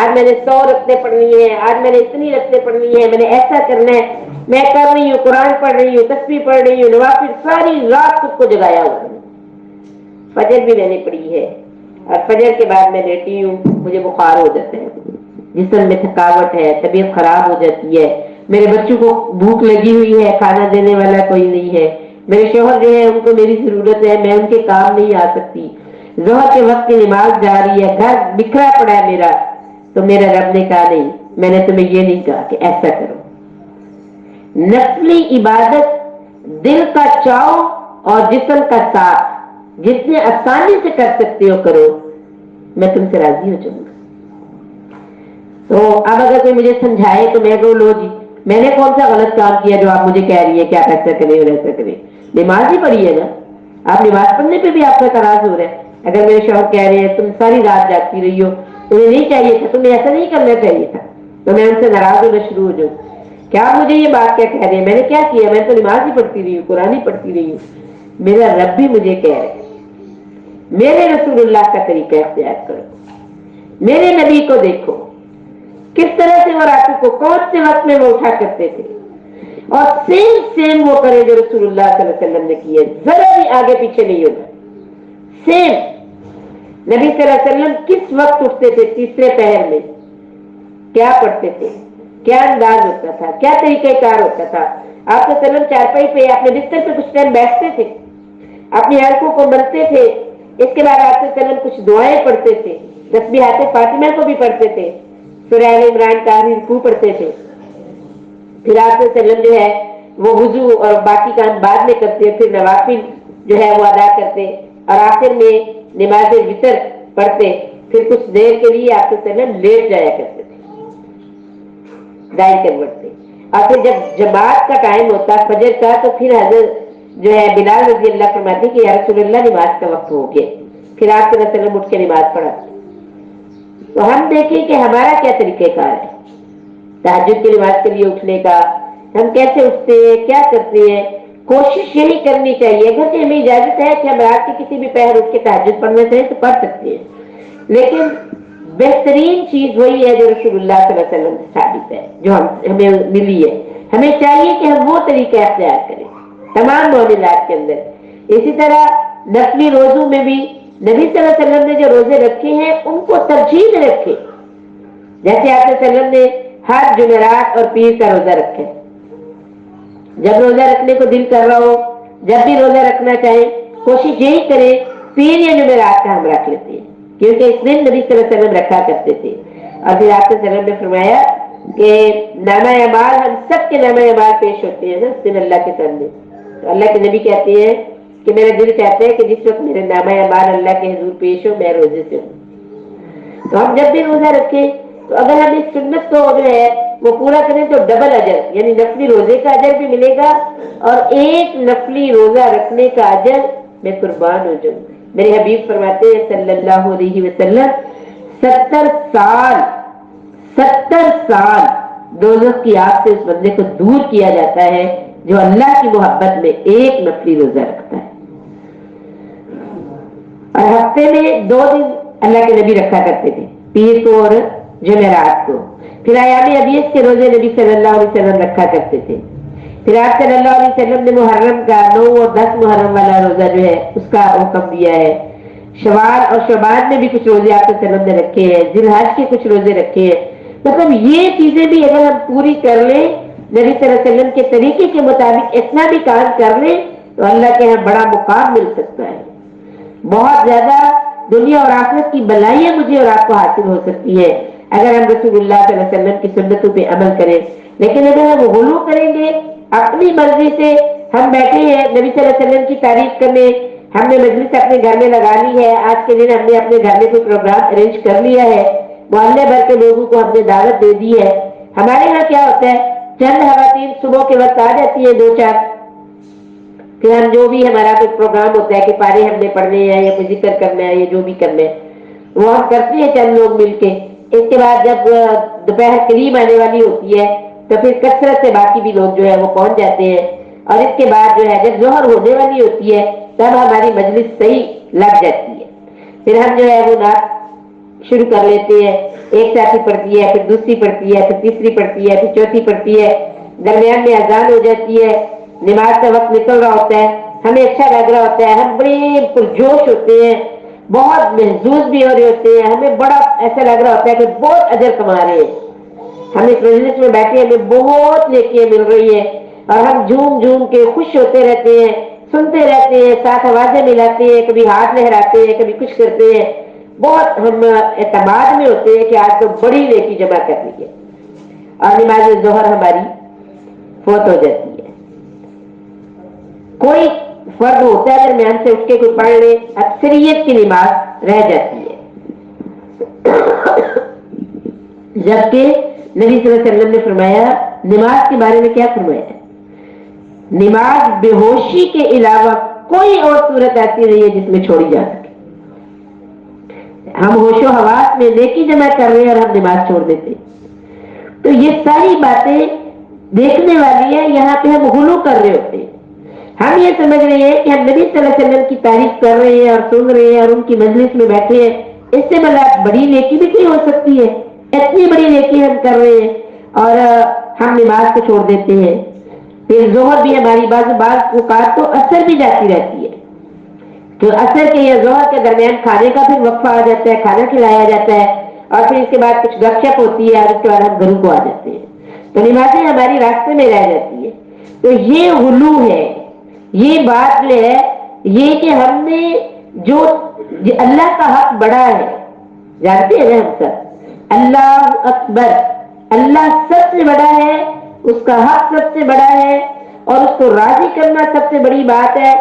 آج میں نے 100 رکعتیں پڑھنی ہے، آج میں نے اتنی رکعتیں پڑھنی ہے، میں نے ایسا کرنا ہے، میں کر رہی ہوں، قرآن پڑھ رہی ہوں، تسبیح پڑھ رہی ہوں، نوافل ساری رات خود کو جگایا ہوا ہے۔ فجر بھی میں نے پڑھی ہے، اور فجر کے بعد میں لیٹی ہوں، مجھے بخار ہو جاتا ہے، جسم میں تھکاوٹ ہے، طبیعت خراب ہو جاتی ہے، میرے بچوں کو بھوک لگی ہوئی ہے، کھانا دینے والا کوئی نہیں ہے، میرے شوہر جو ہے ان کو میری ضرورت ہے، میں ان کے کام نہیں آ سکتی، ظہر کے وقت کی نماز جاری ہے، گھر بکھرا پڑا ہے میرا، تو میرا رب نے کہا نہیں، میں نے تمہیں یہ نہیں کہا کہ ایسا کرو۔ نفلی عبادت دل کا چاؤ اور جسم کا ساتھ جتنے آسانی سے کر سکتے ہو کرو، میں تم سے راضی ہو جاؤں گا۔ تو اب اگر کوئی مجھے سمجھائے تو میں کہوں لو جی، میں نے کون سا غلط کام کیا جو آپ مجھے کہہ رہی ہے کہ آپ ایسا کریں اور ایسا کریں؟ نماز ہی پڑھی ہے نا، آپ نماز پڑھنے پہ بھی آپ کا اعتراض ہو رہا ہے۔ اگر میرے شوہر کہہ رہے ہیں تم ساری رات جاگتی رہی ہو، تمہیں نہیں چاہیے تھا، تمہیں ایسا نہیں کرنا چاہیے تھا، تو میں ان سے ناراض ہونا شروع ہو جاؤں، کیا مجھے یہ بات کیا کہہ رہے ہیں؟ میں نے کیا کیا؟ میں تو نماز ہی پڑھتی رہی ہوں، قرآن ہی پڑھتی رہی ہوں۔ میرا رب بھی مجھے کہہ رہے ہیں میرے رسول اللہ کا طریقہ اختیار کرو، میرے نبی کو دیکھو کس طرح سے وہ راتوں کو کون سے وقت میں وہ اٹھا کرتے تھے، اور سیم وہ کرے جو رسول اللہ صلی اللہ علیہ وسلم نے کیے، ذرا بھی آگے پیچھے نہیں ہوگا۔ سیم نبی صلی اللہ علیہ وسلم کس وقت اٹھتے تھے؟ تیسرے پہر میں کیا پڑھتے تھے، کیا انداز ہوتا تھا، کیا طریقہ کار ہوتا تھا؟ آپ صلی اللہ علیہ وسلم چارپائی پہ اپنے بستر پہ کچھ ٹائم بیٹھتے تھے، اپنی حلقوں کو ملتے تھے، اس کے بعد آپ صلی اللہ علیہ وسلم کچھ دعائیں پڑھتے تھے، تسبیحات فاطمہ کو بھی پڑھتے تھے، سورہ آل عمران کا رکوع پڑھتے تھے، پھر آپ صلی اللہ علیہ وسلم جو ہے وہ وضو اور باقی کام بعد میں کرتے، پھر نوافل جو ہے وہ ادا کرتے، اور آخر میں نماز وتر پڑھتے، پھر کچھ دیر کے لیے آپ صلی اللہ علیہ وسلم لیٹ جایا کرتے تھے دائیں کروٹ سے، اور پھر جب جماعت کا ٹائم ہوتا فجر کا تو پھر حضرت جو ہے بلال رضی اللہ فرماتے کہ یا رسول اللہ نماز کا وقت ہو گیا، پھر آپ صلی اللہ علیہ وسلم اٹھ کے نماز پڑھا۔ تو ہم دیکھیں کہ ہمارا کیا طریقہ کار ہے تہجد کی نماز کے لیے اٹھنے کا، ہم کیسے اٹھتے ہیں، کیا کرتے ہیں؟ کوشش یہی کرنی چاہیے، اگر کہ ہمیں اجازت ہے کہ ہم رات کے کسی بھی پہر اٹھ کے تہجد پڑھنا چاہیں تو پڑھ سکتے ہیں، لیکن بہترین چیز وہی ہے جو رسول اللہ صلی اللہ علیہ وسلم سے ثابت ہے، جو ہمیں ملی ہے۔ ہمیں چاہیے کہ ہم وہ طریقہ اختیار کریں تمام معاملات کے اندر۔ اسی طرح نفلی روزوں میں بھی نبی صلی اللہ علیہ وسلم نے جو روزے رکھے ہیں ان کو ترجیح میں رکھے، جیسے آپ صلی اللہ علیہ وسلم نے ہر جمعرات اور پیر کا روزہ رکھے، جب روزہ رکھنے کو دل کر رہا ہو، جب بھی روزہ رکھنا چاہیں کوشش یہی کریں پیر یا جمعرات کا ہم رکھ لیتے ہیں، کیونکہ اس دن نبی صلی اللہ علیہ وسلم رکھا کرتے تھے۔ اور پھر آپ صلی اللہ علیہ وسلم نے فرمایا کہ نامہ اعمال، ہم سب کے نامہ اعمال پیش ہوتے ہیں نا اس دن اللہ کے سامنے، تو اللہ کے نبی کہتے ہیں کہ میرا دل چاہتا ہے کہ جس وقت میرے نامہ اعمال اللہ کے حضور پیش ہو میں روزے سے ہوں۔ تو ہم جب بھی روزہ رکھیں تو اگر ہم اس سنت کو جو ہے وہ پورا کریں تو ڈبل اجر، یعنی نفلی روزے کا اجر بھی ملے گا، اور ایک نفلی روزہ رکھنے کا اجر میں قربان ہو جاؤں۔ میرے حبیب فرماتے ہیں صلی اللہ علیہ وسلم 70 سال دوزخ کی آگ سے اس بندے کو دور کیا جاتا ہے جو اللہ کی محبت میں ایک نفلی روزہ رکھتا ہے۔ اور ہفتے میں 2 دن اللہ کے نبی رکھا کرتے تھے، پیر کو اور جمعرات کو۔ پھر ایام ابیض کے روزے نبی صلی اللہ علیہ وسلم رکھا کرتے تھے۔ پھر آپ صلی اللہ علیہ وسلم نے محرم کا 9 اور 10 محرم والا روزہ جو ہے اس کا حکم دیا ہے۔ شوال اور شعبان میں بھی کچھ روزے آپ صلی اللہ علیہ وسلم نے رکھے ہیں، ذی الحج کے کچھ روزے رکھے ہیں۔ مطلب یہ چیزیں بھی اگر ہم پوری کر لیں نبی صلی اللہ علیہ وسلم کے طریقے کے مطابق اتنا بھی کام کر لیں تو اللہ کے یہاں بڑا مقام مل سکتا ہے، بہت زیادہ دنیا اور آخرت کی بلائیاں مجھے اور آپ کو حاصل ہو سکتی ہے اگر ہم رسول اللہ صلی اللہ علیہ وسلم کی سنتوں پہ عمل کریں۔ لیکن اگر ہم غلو کریں گے اپنی مرضی سے، ہم بیٹھے ہیں نبی صلی اللہ علیہ وسلم کی تعریف کرنے، ہم نے مجلس اپنے گھر میں لگا لی ہے، آج کے دن ہم نے اپنے گھر میں کوئی پروگرام ارینج کر لیا ہے، محلے بھر کے لوگوں کو ہم نے دعوت دے دی ہے۔ ہمارے یہاں کیا ہوتا ہے چند خواتین صبح کے وقت آ جاتی ہیں 2-4، پھر ہم جو بھی ہمارا کوئی پروگرام ہوتا ہے کہ پارے ہم نے پڑھنے ہیں یا کوئی ذکر کرنا ہے یا جو بھی کرنا ہے وہ ہم کرتے ہیں چند لوگ مل کے۔ اس کے بعد جب دوپہر قریب آنے والی ہوتی ہے تو پھر کثرت سے باقی بھی لوگ جو ہے وہ پہنچ جاتے ہیں، اور اس کے بعد جو ہے جب ظہر ہونے والی ہوتی ہے تب ہماری مجلس صحیح لگ جاتی ہے، پھر ہم جو ہے وہ نعت شروع کر لیتے ہیں۔ ایک ساتھی پڑھتی ہے، پھر دوسری پڑھتی ہے، پھر تیسری پڑھتی ہے، پھر چوتھی پڑھتی ہے، درمیان میں اذان ہو جاتی ہے، نماز کا وقت نکل رہا ہوتا ہے، ہمیں اچھا لگ رہا ہوتا ہے، ہم بڑے پرجوش ہوتے ہیں، بہت محظوظ بھی ہو رہے ہوتے ہیں، ہمیں بڑا ایسا لگ رہا ہوتا ہے کہ بہت اجر کما رہے ہیں، ہم اس مجلس میں بیٹھے ہمیں بہت نیکیاں مل رہی ہیں، اور ہم جھوم جھوم کے خوش ہوتے رہتے ہیں، سنتے رہتے ہیں، ساتھ آوازیں ملاتے ہیں، کبھی ہاتھ لہراتے ہیں، کبھی کچھ کرتے ہیں، بہت ہم اعتماد میں ہوتے ہیں کہ آج تو بڑی نیکی جمع کرنی ہے، اور نماز ظہر ہماری فوت ہو جاتی ہے، کوئی فرد ہوتا ہے درمیان سے اٹھ کے کوئی پڑھ لے، اکثریت کی نماز رہ جاتی ہے، جبکہ نبی صلی اللہ علیہ وسلم نے فرمایا، نماز کے بارے میں کیا فرمایا ہے؟ نماز بے ہوشی کے علاوہ کوئی اور صورت ایسی نہیں ہے جس میں چھوڑی جا سکے، ہم ہوش و حواس میں نیکی جمع کر رہے ہیں اور ہم نماز چھوڑ دیتے ہیں، تو یہ ساری باتیں دیکھنے والی ہے، یہاں پہ ہم غلو کر رہے ہوتے ہیں، ہم یہ سمجھ رہے ہیں کہ ہم نبی صلی اللہ علیہ وسلم کی تعریف کر رہے ہیں اور سن رہے ہیں اور ان کی مجلس میں بیٹھے ہیں، اس سے بڑا بڑی نیکی بھی نہیں ہو سکتی ہے، اتنی بڑی نیکی ہم کر رہے ہیں اور ہم نماز کو چھوڑ دیتے ہیں، پھر ظہر بھی ہماری بعض اوقات تو اثر بھی جاتی رہتی ہے، تو اثر کے یا ظہر کے درمیان کھانے کا پھر وقفہ آ جاتا ہے، کھانا کھلایا جاتا ہے، اور پھر اس کے بعد کچھ گپ شپ ہوتی ہے اور اس کے بعد ہم گھروں کو آ جاتے ہیں، تو نمازیں ہماری راستے میں رہ جاتی ہے، تو یہ غلو ہے، یہ بات جو ہے یہ کہ ہم نے جو اللہ کا حق بڑا ہے، جانتے ہیں ہم سب اللہ اکبر، اللہ سب سے بڑا ہے، اس کا حق سب سے بڑا ہے، اور اس کو راضی کرنا سب سے بڑی بات ہے،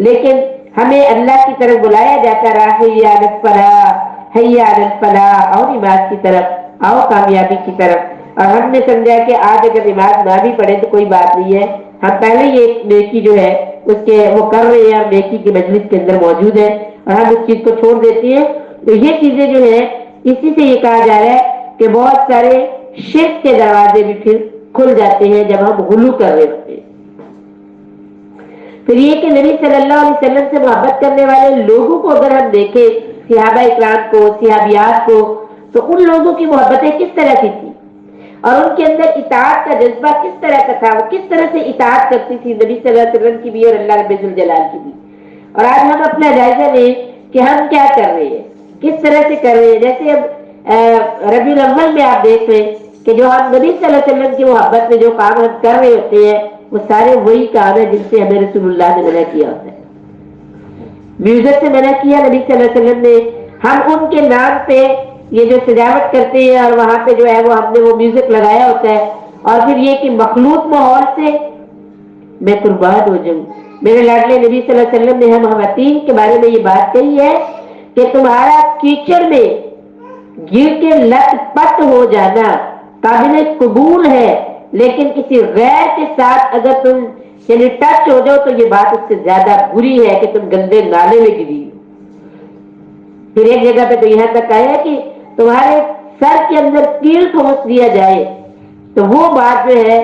لیکن ہمیں اللہ کی طرف بلایا جاتا رہا، حی علی الفلاح حی علی الفلاح، اور نماز کی طرف آؤ، کامیابی کی طرف، اور ہم نے سمجھا کہ آج اگر نماز نہ بھی پڑھے تو کوئی بات نہیں ہے، ہم پہلے ہی ایک نیکی جو ہے اس کے وہ کر رہے ہیں، نیکی کی مجلس کے اندر موجود ہے اور ہم اس چیز کو چھوڑ دیتے ہیں، تو یہ چیزیں جو ہے اسی سے یہ کہا جا رہا ہے کہ بہت سارے شرک کے دروازے بھی پھر کھل جاتے ہیں جب ہم غلو کر رہے ہوتے ہیں۔ پھر یہ کہ نبی صلی اللہ علیہ وسلم سے محبت کرنے والے لوگوں کو اگر ہم دیکھیں، صحابہ اکرام کو، صحابیات کو، تو ان لوگوں کی محبتیں کس طرح کی تھی اور ان کے اندر اطاعت کا جذبہ کس طرح کا تھا، وہ کس طرح سے اطاعت کرتی تھی نبی صلی اللہ علیہ وسلم کی بھی اور اللہ رب الجلال کی بھی، اور آج ہم اپنا جائزہ لیں کہ ہم کیا کر رہے ہیں، کس طرح سے کر رہے ہیں۔ جیسے اب ربیع الاول میں آپ دیکھ رہے ہیں کہ جو ہم نبی صلی اللہ علیہ وسلم کی محبت میں جو کام ہم کر رہے ہوتے ہیں وہ سارے وہی کام ہیں جن سے ہمیں رسول اللہ نے منع کیا ہوتا ہے، میوزک سے منع کیا نبی صلی اللہ علیہ وسلم نے، ہم ان کے نام پہ یہ جو سجاوٹ کرتے ہیں اور وہاں پہ جو ہے وہ ہم نے وہ میوزک لگایا ہوتا ہے، اور پھر یہ کہ مخلوط ماحول سے میں قربان ہو جاؤں۔ میرے لاڈلے نبی صلی اللہ علیہ وسلم نے ہم خواتین کے بارے میں یہ بات کہی ہے کہ تمہارا کیچڑ میں گر کے لت پت ہو جانا قابل قبول ہے، لیکن کسی غیر کے ساتھ اگر تم یعنی ٹچ ہو جاؤ تو یہ بات اس سے زیادہ بری ہے کہ تم گندے نالے میں گری۔ پھر ایک جگہ پہ تو یہاں تک آیا کہ تمہارے سر کے اندر کیل ٹھونس دیا جائے تو وہ بات جو ہے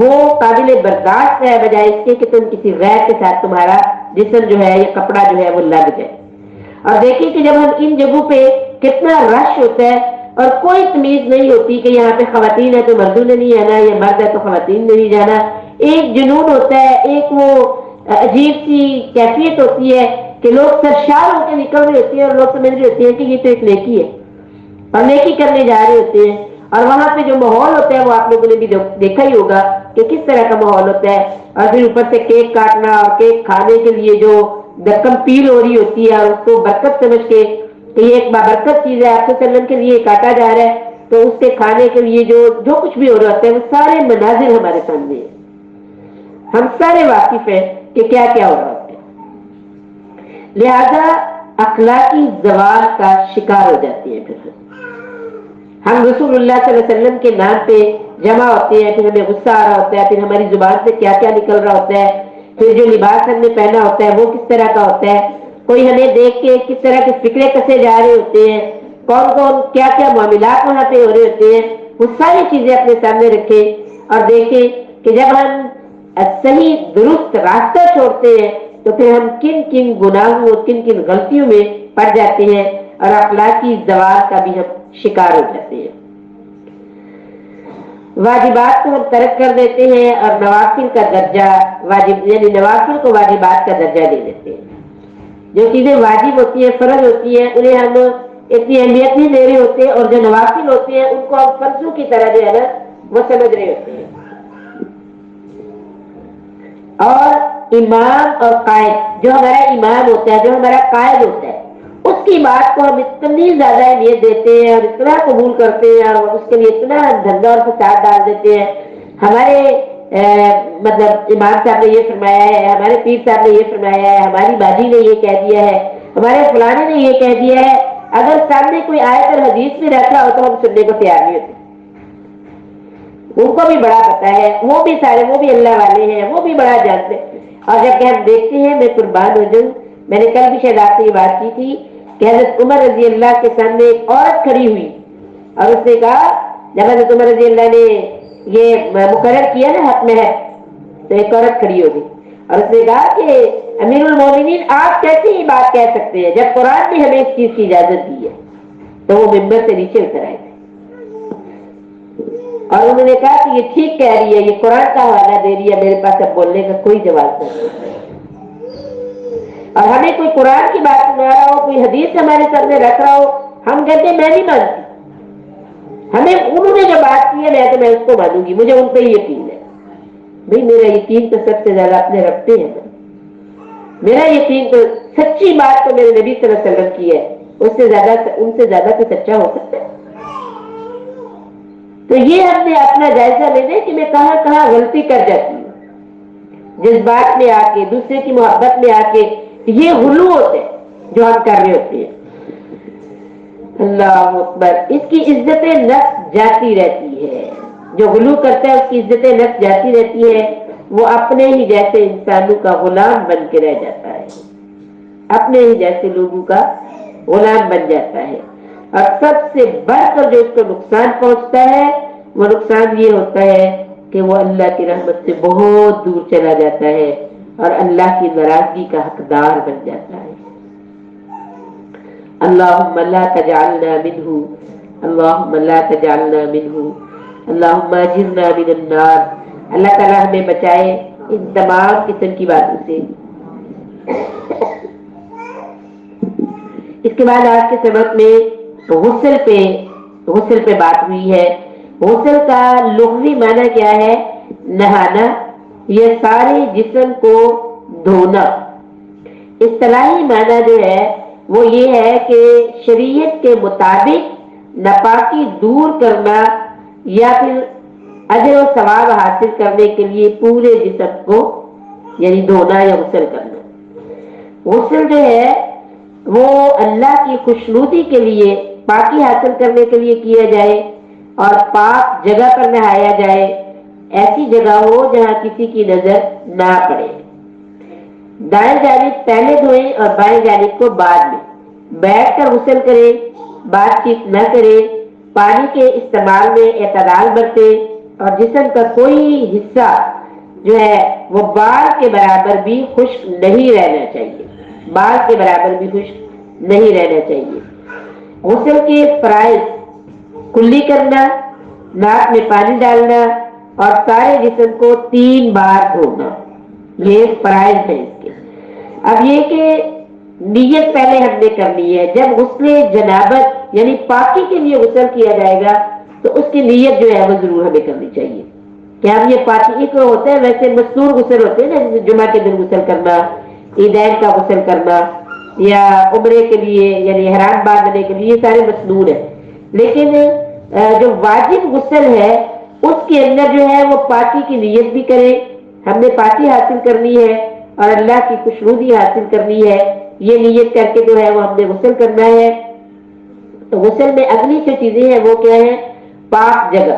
وہ قابل برداشت ہے، بجائے اس کے کہ تم کسی غیر کے ساتھ تمہارا جسم جو ہے یہ کپڑا جو ہے وہ لگ جائے۔ اور دیکھیں کہ جب ہم ان جگہوں پہ کتنا رش ہوتا ہے اور کوئی تمیز نہیں ہوتی کہ یہاں پہ خواتین ہے تو مردوں نے نہیں آنا، یا مرد ہے تو خواتین نے نہیں جانا، ایک جنون ہوتا ہے، ایک وہ عجیب سی کیفیت ہوتی ہے کہ لوگ سرشار ہو کے نکل رہے ہوتے ہیں اور لوگ سمجھ رہے ہوتے ہیں کہ یہ تو ایک نیکی ہے اور نیکی کرنے جا رہے ہوتے ہیں، اور وہاں پہ جو ماحول ہوتا ہے وہ آپ لوگوں نے بھی دیکھا ہی ہوگا کہ کس طرح کا ماحول ہوتا ہے، اور پھر اوپر سے کیک کاٹنا اور کیک کھانے کے لیے جو دکم پیل ہو رہی ہوتی ہے اور اس کو برکت سمجھ کے کہ یہ ایک بابرکت چیز ہے، آپ صلی اللہ علیہ وسلم کے لیے کاٹا جا رہا ہے، تو اس کے کھانے کے لیے جو کچھ بھی ہو رہا ہوتا ہے وہ سارے مناظر ہمارے سامنے ہیں، ہم سارے واقف ہیں کہ کیا کیا ہو رہا ہوتا ہے، لہذا اخلاقی زوال کا شکار ہو جاتے ہیں۔ پھر ہم رسول اللہ صلی اللہ علیہ وسلم کے نام پہ جمع ہوتے ہیں، پھر ہمیں غصہ آ رہا ہوتا ہے، پھر ہماری زبان سے کیا کیا نکل رہا ہوتا ہے، پھر جو لباس ہم نے پہنا ہوتا ہے وہ کس طرح کا ہوتا ہے، کوئی ہمیں دیکھ کے کس طرح کے فکرے کسے جا رہے ہوتے ہیں، کون کون کیا کیا معاملات وہاں پہ ہو رہے ہوتے ہیں، وہ ساری چیزیں اپنے سامنے رکھیں اور دیکھیں کہ جب ہم صحیح درست راستہ چھوڑتے ہیں تو پھر ہم کن کن گناہوں اور کن کن غلطیوں میں پڑ جاتے ہیں اور اخلاقی زوال کا بھی ہم شکار ہو جاتے ہیں۔ واجبات کو ہم ترک کر دیتے ہیں اور نوافل کا درجہ واجب یعنی نوافل کو واجبات کا درجہ دے دیتے ہیں. جو چیزیں واجب ہوتی ہیں فرض ہوتی ہیں انہیں ہم اتنی اہمیت نہیں دے رہے ہوتے اور جو نوافل ہوتے ہیں ان کو ہم فرضوں کی طرح جو ہے نا وہ سمجھ رہے ہوتے ہیں. اور امام اور قائد جو ہمارا امام ہوتا ہے جو ہمارا قائد ہوتا ہے اس کی بات کو ہم اتنی زیادہ اہمیت دیتے ہیں اور اتنا قبول کرتے ہیں اور اس کے لیے اتنا دھندا اور فساد ڈال دیتے ہیں. ہمارے مطلب امام صاحب نے یہ فرمایا ہے, ہمارے پیر صاحب نے یہ فرمایا ہے, ہماری باجی نے یہ کہہ دیا ہے, ہمارے فلانے نے یہ کہہ دیا ہے. اگر سامنے کوئی آیت اور حدیث میں رکھا ہو تو ہم سننے کو تیار نہیں ہوتے. ان کو بھی بڑا پتا ہے, وہ بھی سارے وہ بھی اللہ والے ہیں, وہ بھی بڑا جانتے ہیں. اور جب کہ ہم دیکھتے ہیں, میں قربان ہو جاؤں, میں نے کل بھی شاید آپ سے یہ بات کی تھی کہ حضرت عمر رضی اللہ کے سامنے ایک عورت کھڑی ہوئی اور اس نے کہا جب حضرت عمر رضی اللہ نے یہ مقرر کیا نا حق میں ہے تو ایک عورت کھڑی ہوگی اور اس نے کہا کہ امیر المومنین آپ کیسے یہ بات کہہ سکتے ہیں جب قرآن نے ہمیں اس چیز کی اجازت دی ہے. تو وہ ممبر سے نیچے اتر آئے تھے اور انہوں نے کہا کہ یہ ٹھیک کہہ رہی ہے, یہ قرآن کا حوالہ دے رہی ہے, میرے پاس اب بولنے کا کوئی جواب نہیں. اور ہمیں کوئی قرآن کی بات سنا رہا ہو, کوئی حدیث ہمارے سامنے رکھ رہا ہو, ہم کہتے ہیں میں نہیں مانتی. ہمیں انہوں نے جو بات کی ہے میں اس کو مانوں گی, مجھے ان پہ ہی یقین ہے. بھائی میرا یقین تو سب سے زیادہ اپنے رب پہ ہے. میرا یقین تو سچی بات تو میرے نبی صلی اللہ علیہ وسلم کی ہے, اس سے زیادہ ان سے زیادہ تو سچا ہو سکتا ہے. تو یہ ہم نے اپنا جائزہ لینا کہ میں کہاں کہاں غلطی کر جاتی ہوں. جذبات میں آ کے, دوسرے کی محبت میں آ کے, یہ غلو ہوتے ہیں جو ہم کر رہے ہوتے ہیں. اللہ اکبر. اس کی عزت نفس جاتی رہتی ہے, جو غلو کرتا ہے اس کی عزت نفس جاتی رہتی ہے. وہ اپنے ہی جیسے انسانوں کا غلام بن کے رہ جاتا ہے, اپنے ہی جیسے لوگوں کا غلام بن جاتا ہے. اور سب سے بڑھ کر جو اس کو نقصان پہنچتا ہے وہ نقصان یہ ہوتا ہے کہ وہ اللہ کی رحمت سے بہت دور چلا جاتا ہے اور اللہ کی ناراضگی کا حقدار بن جاتا ہے. اللہم لا تجعلنا منہ, اللہم لا تجعلنا منہ, اللہم اجرنا من النار. اللہ تعالیٰ ہمیں بچائے ان تمام قسم کی باتوں سے. اس کے بعد آج کے سبق میں غسل پہ بات ہوئی ہے. غسل کا لغوی معنی کیا ہے؟ نہانا, یہ سارے جسم کو دھونا. اصطلاحی معنی جو ہے وہ یہ ہے کہ شریعت کے مطابق ناپاکی دور کرنا یا پھر اجر و ثواب حاصل کرنے کے لیے پورے جسم کو یعنی دھونا یا غسل کرنا. غسل جو ہے وہ اللہ کی خوشنودی کے لیے, پاکی حاصل کرنے کے لیے کیا جائے اور پاک جگہ پر نہایا جائے. ایسی جگہ ہو جہاں کسی کی نظر نہ پڑے. دائیں جانب پہلے دھوئیں اور بائیں جانب کو بعد میں. بیٹھ کر غسل کرے, بات چیت نہ کرے. پانی کے استعمال میں اعتدال برتے اور جسم کا کوئی حصہ جو ہے وہ بال کے برابر بھی خشک نہیں رہنا چاہیے, بال کے برابر بھی خشک نہیں رہنا چاہیے. غسل کے فرائض کلی کرنا, ناک میں پانی ڈالنا اور سارے جسم کو 3 بار دھونا, یہ فرائض ہے اس کے. اب یہ کہ نیت پہلے ہم نے کرنی ہے. جب غسل جنابت یعنی پاکی کے لیے غسل کیا جائے گا تو اس کی نیت جو ہے وہ ضرور ہمیں کرنی چاہیے کہ ہم یہ پاکی ایک ہوتا ہے, ویسے مستور غسل ہوتے ہیں نا, جیسے جمعہ کے دن غسل کرنا, عیدین کا غسل کرنا یا عمرے کے لیے یعنی احرام باندھنے کے لیے, یہ سارے مسنون ہیں. لیکن جو واجب غسل ہے اس کے اندر جو ہے وہ پاکی کی نیت بھی کرے. ہم نے پاکی حاصل کرنی ہے اور اللہ کی خوشنودی حاصل کرنی ہے, یہ نیت کر کے جو ہے وہ ہم نے غسل کرنا ہے. تو غسل میں اگلی جو چیزیں ہیں وہ کیا ہے؟ پاک جگہ.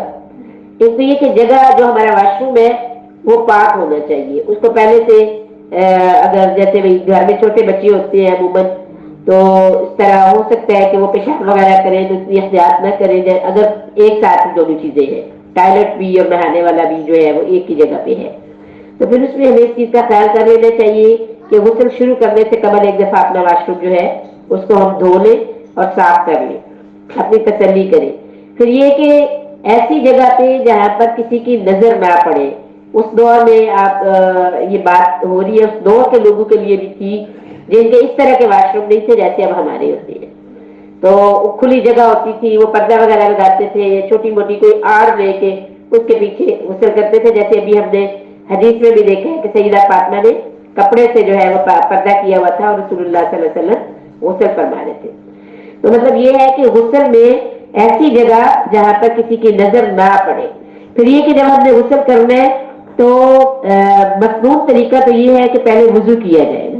ایک تو یہ کہ جگہ جو ہمارا واش روم ہے وہ پاک ہونا چاہیے. اس کو پہلے سے اگر جیسے گھر میں چھوٹے بچے ہوتے ہیں عموماً تو اس طرح ہو سکتا ہے کہ وہ پیشاب وغیرہ کریں تو اتنی احتیاط نہ کریں. اگر ایک ساتھ دونوں چیزیں ہیں, ٹوائلٹ بھی اور نہانے والا بھی جو ہے وہ ایک ہی جگہ پہ ہے, تو پھر اس میں ہمیں اس چیز کا خیال کر لینا چاہیے کہ غسل شروع کرنے سے قبل ایک دفعہ اپنا واش روم جو ہے اس کو ہم دھو لیں اور صاف کر لیں, اپنی تسلی کریں. پھر یہ کہ ایسی جگہ پہ جہاں پر کسی کی نظر نہ پڑے. اس دور میں آپ یہ بات ہو رہی ہے اس دور کے لوگوں کے لیے بھی تھی جن کے اس طرح کے واش روم نہیں تھے جیسے اب ہمارے ہوتے ہیں. تو کھلی جگہ ہوتی تھی, وہ پردہ وغیرہ لگاتے تھے, چھوٹی موٹی کوئی آڑ لے کے اس کے پیچھے غسل کرتے تھے. جیسے ابھی ہم نے حدیث میں بھی دیکھا ہے کہ سیدہ فاطمہ نے کپڑے سے جو ہے وہ پردہ کیا ہوا تھا اور رسول اللہ صلی اللہ علیہ وسلم غسل فرما رہے تھے. تو مطلب یہ ہے کہ غسل میں ایسی جگہ جہاں پر کسی کی نظر نہ پڑے. پھر یہ کہ جب ہم نے غسل کرنا ہے تو مصنون طریقہ تو یہ ہے کہ پہلے وضو کیا جائے گا.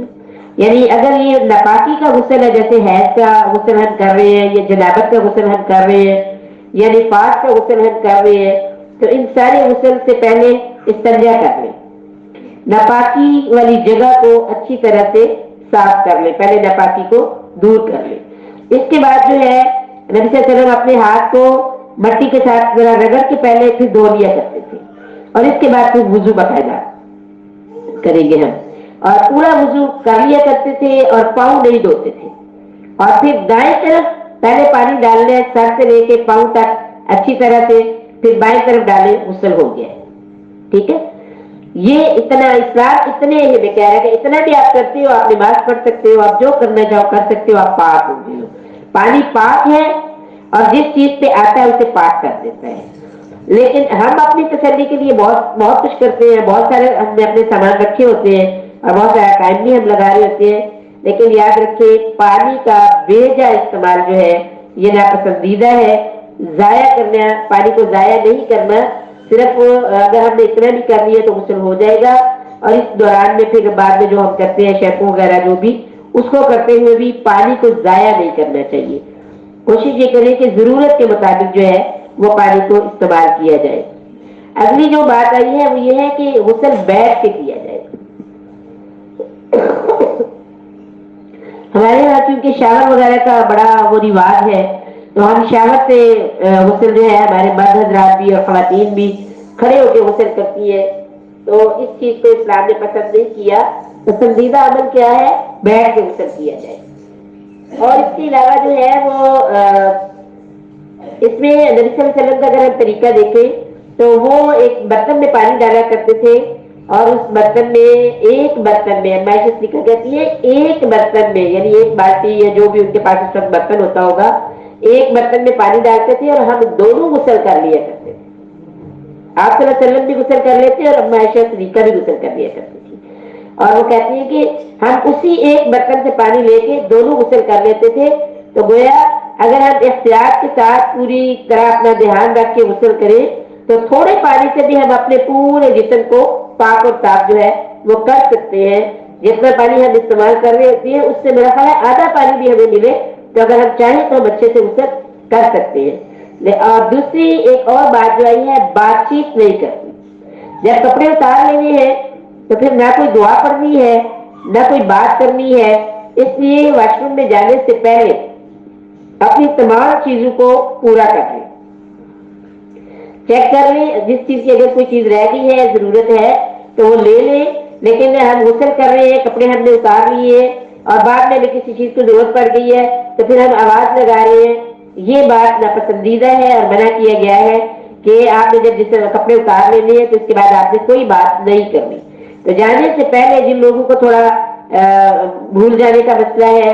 یعنی اگر یہ ناپاکی کا غسل ہے, جیسے حیض کا غسل ہم کر رہے ہیں یا جنابت کا غسل ہم کر رہے ہیں یا نفاس کا غسل ہم کر رہے ہیں, تو ان سارے غسل سے پہلے استنجا کر لیں, ناپاکی والی جگہ کو اچھی طرح سے صاف کر لیں, پہلے ناپاکی کو دور کر لیں. اس کے بعد جو ہے نبی صلی اللہ علیہ وسلم اپنے ہاتھ کو مٹی کے ساتھ ذرا رگڑ کے پہلے پھر دھو لیا کرتے تھے, اور اس کے بعد پھر وضو باقاعدہ کریں گے ہم, اور پورا وضو کر لیا کرتے تھے اور پاؤں نہیں دھوتے تھے. اور پھر دائیں طرف پہلے پانی ڈالنا ہے سر سے لے کے پاؤں تک اچھی طرح سے, پھر بائیں طرف ڈالیں, غسل ہو گیا. ٹھیک ہے, یہ اتنا اسلام اتنے میں کہہ رہے ہیں کہ اتنا بھی آپ کرتے ہو, آپ نماز پڑھ سکتے ہو, آپ جو کرنا چاہو کر سکتے ہو, آپ پاک ہو گئے ہو. پانی پاک ہے اور جس چیز پہ آتا ہے اسے پاک کر دیتا ہے. لیکن ہم اپنی تسلی کے لیے بہت بہت کچھ کرتے ہیں, بہت سارے ہم نے اپنے سامان رکھے ہوتے ہیں اور بہت سارا ٹائم بھی ہم لگا رہے ہوتے ہیں, لیکن یاد رکھیں پانی کا بے جا استعمال جو ہے یہ ناپسندیدہ ہے. ضائع کرنا, پانی کو ضائع نہیں کرنا, صرف اگر ہم نے اتنا بھی کر لیا تو غسل ہو جائے گا. اور اس دوران میں پھر بعد میں جو ہم کرتے ہیں شیمپو وغیرہ جو بھی, اس کو کرتے ہوئے بھی پانی کو ضائع نہیں کرنا چاہیے. کوشش یہ کریں کہ ضرورت کے مطابق جو ہے وہ پانی کو استعمال کیا جائے. اگلی جو بات آئی ہے وہ یہ ہے کہ غسل بیٹھ کے کیا جائے. ہمارے یہاں کیونکہ شاور وغیرہ کا بڑا وہ رواج ہے, تو ہم شاور سے غسل جو ہے ہمارے مرد حضرات بھی اور خواتین بھی کھڑے ہو کے غسل کرتی ہے. تو اس چیز کو اسلام نے پسند نہیں کیا. پسندیدہ عمل کیا ہے, بیٹھ کے غسل کیا جائے. اور اس کے علاوہ جو ہے وہ اس میں نبی صلی اللہ علیہ وسلم کا اگر ہم طریقہ دیکھیں تو وہ ایک برتن میں پانی ڈالا کرتے تھے, اور اس برتن میں ایک برتن میں معیشت لکھا کہتی ہے ایک برتن میں, یعنی ایک بالٹی یا جو بھی ان کے پاس اس وقت برتن ہوتا ہوگا, ایک برتن میں پانی ڈالتے تھے اور ہم دونوں غسل کر لیا کرتے تھے. آپ صلی اللہ علیہ وسلم بھی غسل کر لیتے اور ابا عائشہ صدیقہ بھی غسل کر لیا کرتی تھی. اور وہ کہتی ہیں کہ ہم اسی ایک برتن سے پانی لے کے دونوں غسل کر لیتے تھے. تو گویا اگر ہم احتیاط کے ساتھ پوری طرح اپنا دھیان رکھ کے غسل کریں تو تھوڑے پانی سے بھی ہم اپنے پورے جسم کو پاک اور صاف جو ہے وہ کر سکتے ہیں. جتنا پانی ہم استعمال کر رہے ہوتے ہیں اس سے میرا خیال ہے آدھا پانی بھی ہمیں ملے تو اگر ہم چاہیں تو ہم اچھے سے غسل کر سکتے ہیں. اور دوسری ایک اور بات جو آئی ہے, بات چیت نہیں کرنی. جب کپڑے اتار لینے ہیں تو پھر نہ کوئی دعا پڑھنی ہے نہ کوئی بات کرنی ہے. اس لیے واش روم میں جانے سے پہلے اپنی تمام چیزوں کو پورا کر لیں, چیک کر لیں. جس چیز کی اگر کوئی چیز رہ گئی ہے, ضرورت ہے تو وہ لے لیں. لیکن ہم غسل کر رہے ہیں, کپڑے ہم نے اتار لیے اور بعد میں ہمیں کسی چیز کی ضرورت پڑ گئی ہے تو پھر ہم آواز لگا رہے ہیں, یہ بات ناپسندیدہ ہے اور منع کیا گیا ہے کہ آپ نے جب جس کپڑے اتار لینے ہیں تو اس کے بعد آپ نے کوئی بات نہیں کرنی. تو جانے سے پہلے جن لوگوں کو تھوڑا بھول جانے کا مسئلہ ہے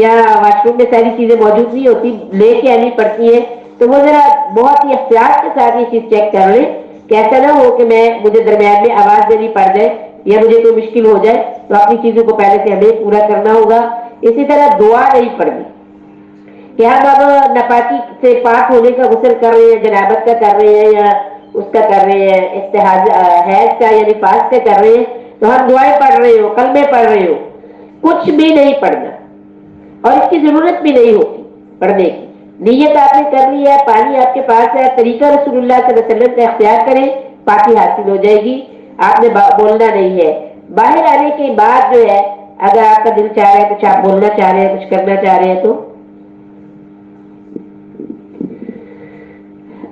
یا واش روم میں ساری چیزیں موجود نہیں ہوتی, لے کے آنی پڑتی ہے, تو وہ ذرا بہت ہی احتیاط کے ساتھ یہ چیز چیک کر لیں کہ ایسا نہ ہو کہ مجھے درمیان میں آواز دینی پڑ جائے یا مجھے کوئی مشکل ہو جائے. تو اپنی چیزوں کو پہلے سے ہمیں پورا کرنا ہوگا. اسی طرح دعا نہیں پڑھنی کہ ہم اب ناپاکی سے پاک ہونے کا غسل کر رہے ہیں, جنابت کا کر رہے ہیں یا اس کا کر رہے ہیں, استحاضہ حیض کا یا نفاس کا کر رہے ہیں, تو ہم دعائیں پڑھ رہے ہو, کلمے پڑھ رہے ہو, کچھ بھی نہیں پڑھنا. اور اس کی ضرورت بھی نہیں ہوتی پڑھنے کی. نیت آپ نے کر لی ہے, پانی آپ کے پاس ہے, طریقہ رسول اللہ صلی اللہ علیہ وسلم کا اختیار کریں, پاکی حاصل ہو جائے گی. آپ نے بولنا نہیں ہے. باہر آنے کے بعد جو ہے اگر آپ کا دل چاہ رہا ہے, کچھ آپ بولنا چاہ رہے ہیں, کچھ کرنا چاہ رہے ہیں تو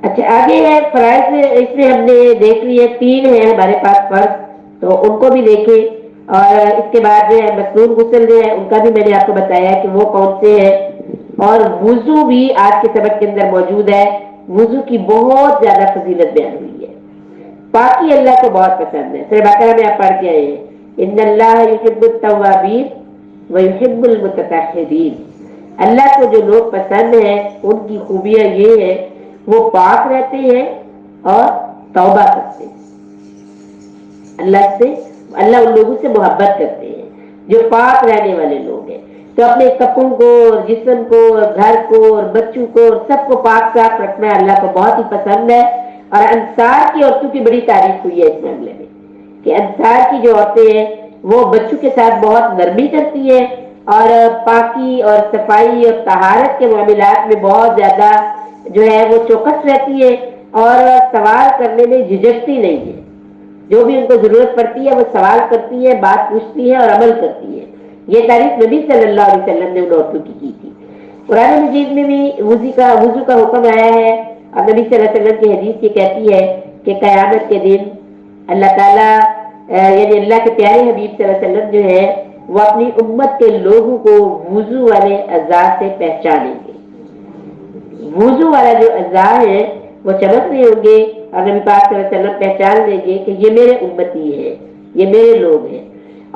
اچھا. آگے ہے فرائض, اس میں ہم نے دیکھ لی ہے 3 ہیں ہمارے پاس فرض, تو ان کو بھی دیکھیں. اور اس کے بعد جو ہے مصنون غسل جو ہے ان کا بھی میں نے آپ کو بتایا کہ وہ کون سے ہیں. اور وضو بھی آج کے سبق کے اندر موجود ہے وضو کی بہت زیادہ فضیلت بیان ہوئی ہے. پاکی اللہ کو بہت پسند ہے. سورہ بقرہ میں آپ پڑھ کے آئے ہیں ان اللہ یحب التوابین ویحب المتطہرین. اللہ کو جو لوگ پسند ہیں ان کی خوبیاں یہ ہے وہ پاک رہتے ہیں اور توبہ کرتے ہیں. اللہ ان لوگوں سے محبت کرتے ہیں جو پاک رہنے والے لوگ ہیں. تو اپنے کپڑوں کو اور جسم کو اور گھر کو اور بچوں کو اور سب کو پاک صاف رکھنا اللہ کو بہت ہی پسند ہے. اور انصار کی عورتوں کی بڑی تعریف ہوئی ہے اس معاملے میں کہ انصار کی جو عورتیں ہیں وہ بچوں کے ساتھ بہت نرمی کرتی ہیں اور پاکی اور صفائی اور طہارت کے معاملات میں بہت زیادہ جو ہے وہ چوکس رہتی ہے اور سوال کرنے میں جھجکتی نہیں ہے. جو بھی ان کو ضرورت پڑتی ہے وہ سوال کرتی ہے, بات پوچھتی ہے اور عمل کرتی ہے. یہ تعریف نبی صلی اللہ علیہ وسلم نے ان عورتوں کی تھی. قرآن مجید میں بھی وضو کا حکم آیا ہے اور نبی صلی اللہ علیہ وسلم کی حدیث یہ کہتی ہے کہ قیامت کے دن اللہ تعالیٰ یعنی اللہ کے پیارے حبیب صلی اللہ علیہ وسلم جو ہے وہ اپنی امت کے لوگوں کو وضو والے اعضاء سے پہچانیں گے. وضو والا جو اعضاء ہے وہ چمک رہے ہوں گے اور نبی پاک صلی اللہ علیہ وسلم پہچان لیں گے کہ یہ میرے امتی ہے, یہ میرے لوگ ہیں.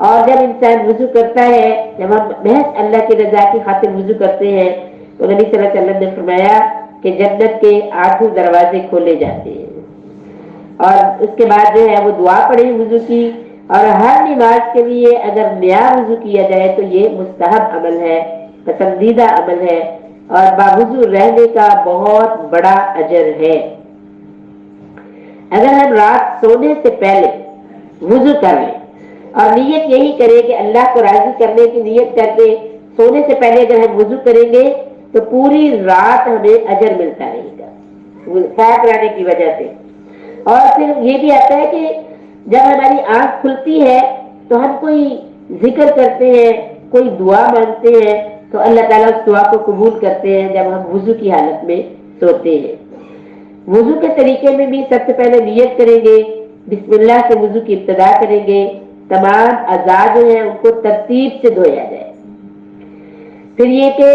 اور جب انسان وضو کرتا ہے, جب ہم محض اللہ کی رضا کی خاطر وضو کرتے ہیں تو نبی صلی اللہ علیہ وسلم نے فرمایا کہ جنت کے 8 دروازے کھولے جاتے ہیں. اور اس کے بعد جو ہے وہ دعا پڑھی وضو کی. اور ہر نماز کے لیے اگر نیا وضو کیا جائے تو یہ مستحب عمل ہے, پسندیدہ عمل ہے اور باوضو رہنے کا بہت بڑا اجر ہے. اگر ہم رات سونے سے پہلے وضو کر لیں اور نیت یہی کرے کہ اللہ کو راضی کرنے کی نیت کر کے سونے سے پہلے اگر ہم وضو کریں گے تو پوری رات ہمیں اجر ملتا رہے گا پاک رہنے کی وجہ سے. اور پھر یہ بھی آتا ہے کہ جب ہماری آنکھ کھلتی ہے تو ہم کوئی ذکر کرتے ہیں, کوئی دعا مانگتے ہیں تو اللہ تعالیٰ اس دعا کو قبول کرتے ہیں جب ہم وضو کی حالت میں سوتے ہیں. وضو کے طریقے میں بھی سب سے پہلے نیت کریں گے, بسم اللہ سے وضو کی ابتدا کریں گے. تمام اعضاء جو ہیں ان کو ترتیب سے دھویا جائے. پھر یہ کہ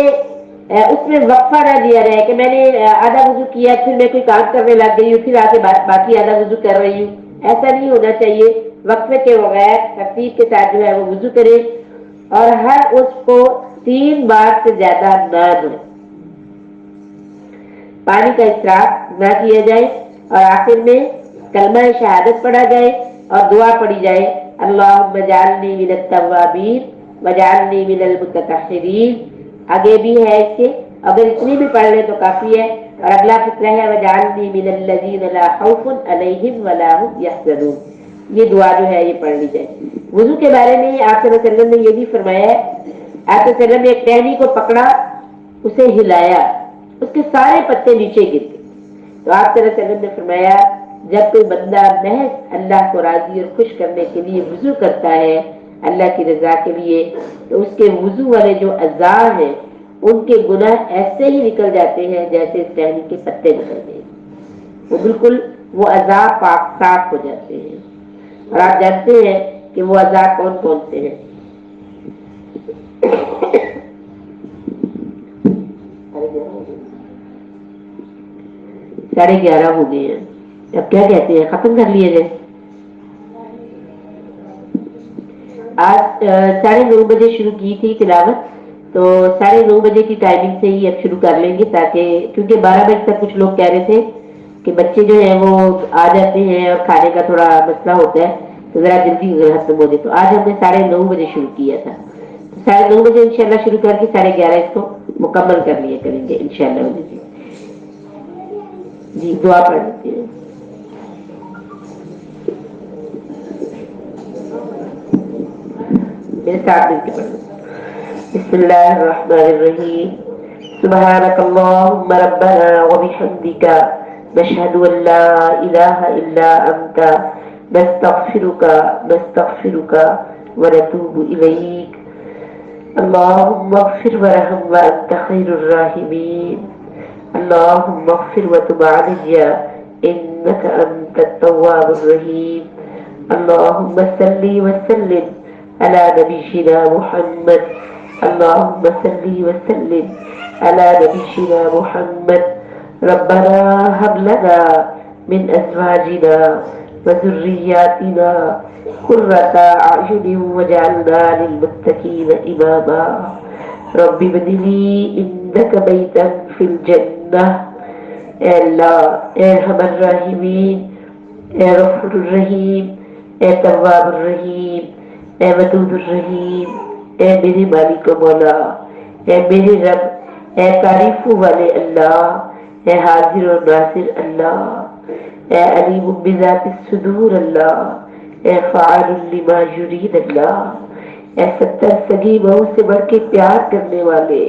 اس میں وقفہ نہ دیا جائے کہ میں نے آدھا وضو کیا پھر میں کوئی کام کرنے لگ گئی ہوں پھر آگے باقی آدھا وضو کر رہی ہوں. ایسا نہیں ہونا چاہیے. وقفے کے بغیر ترتیب کے ساتھ جو ہے وہ وضو کرے اور ہر اس کو 3 بار سے زیادہ نہ دھوئے. پانی کا اسراف نہ کیا جائے اور آخر میں کلمہ شہادت پڑھا جائے اور دعا پڑھی جائے اللہم اجعلنی من التوابین واجعلنی من المتطہرین. آگے بھی ہے اس کے, اگر اتنی بھی پڑھ لیں تو کافی ہے. اور اگلا فکرہ ہے وجعلنی من الذین لا خوف علیہم ولا هم یحزنون. یہ دعا جو ہے یہ پڑھ لی جائے. وضو کے بارے میں آپ صلی اللہ علیہ وسلم نے یہ بھی فرمایا ہے, آپ صلی اللہ علیہ وسلم نے ایک ٹہنی کو پکڑا, اسے ہلایا, اس کے سارے پتے نیچے گر گئے. تو آپ صلی اللہ علیہ وسلم نے فرمایا جب کوئی بندہ محض اللہ کو راضی اور خوش کرنے کے لیے وضو کرتا ہے اللہ کی رضا کے لیے تو اس کے وضو والے جو اعضاء ہیں ان کے گناہ ایسے ہی نکل جاتے ہیں جیسے اس ٹہنی کے پتے نکلتے ہیں. وہ بالکل وہ اعضاء پاک صاف ہو جاتے ہیں. اور آپ جانتے ہیں کہ وہ اعضاء کون کون سے ہیں. 11:30 ہو گئے ہیں. اب کیا کہتے ہیں ختم کر لیے جائے. آج 9:30 بجے شروع کی تھی تلاوت تو 9:30 بجے کی ٹائمنگ سے ہی اب شروع کر لیں گے تاکہ کیونکہ 12 بجے تک کچھ لوگ کہہ رہے تھے کہ بچے جو ہیں وہ آ جاتے ہیں اور کھانے کا تھوڑا مسئلہ ہوتا ہے تو ذرا جلدی ختم ہو جائے. تو آج ہم نے 9:30 بجے شروع کیا تھا. 9:30 بجے انشاءاللہ شروع کر کے 11:30 اس کو مکمل کر لیا کریں گے انشاءاللہ. جی دعا پڑھ لیتے ہیں. میرے ساتھ مل کے پڑھیں. بسم اللہ الرحمن الرحیم. سبحانک اللہم ربنا وبحمدک نشہد ان لا الہ الا انت نستغفرک ونتوب الیک. اللہم اغفر ورحم وانت خیر الراحمین. اللهم اغفر وتب علي إنك أنت التواب الرحيم. اللهم صل وسلم على نبينا محمد. اللهم صل وسلم على نبينا محمد. ربنا هب لنا من ازواجنا وذرياتنا قرة اعين واجعلنا للمتقين اماما رب ابن لي انك بيتا في الجنة. اے اللہ، اے ارحم الراحمین، اے غفور الرحیم، اے تواب الرحیم، اے ودود الرحیم، اے میرے مالک و مولا، اے میرے رب، اے تعریفوں والے اللہ، اے حاضر و ناصر اللہ، اے علیم بذات الصدور اللہ، اے فعال لما یرید اللہ، اے 70 سگی بہو سے بڑھ کے پیار کرنے والے،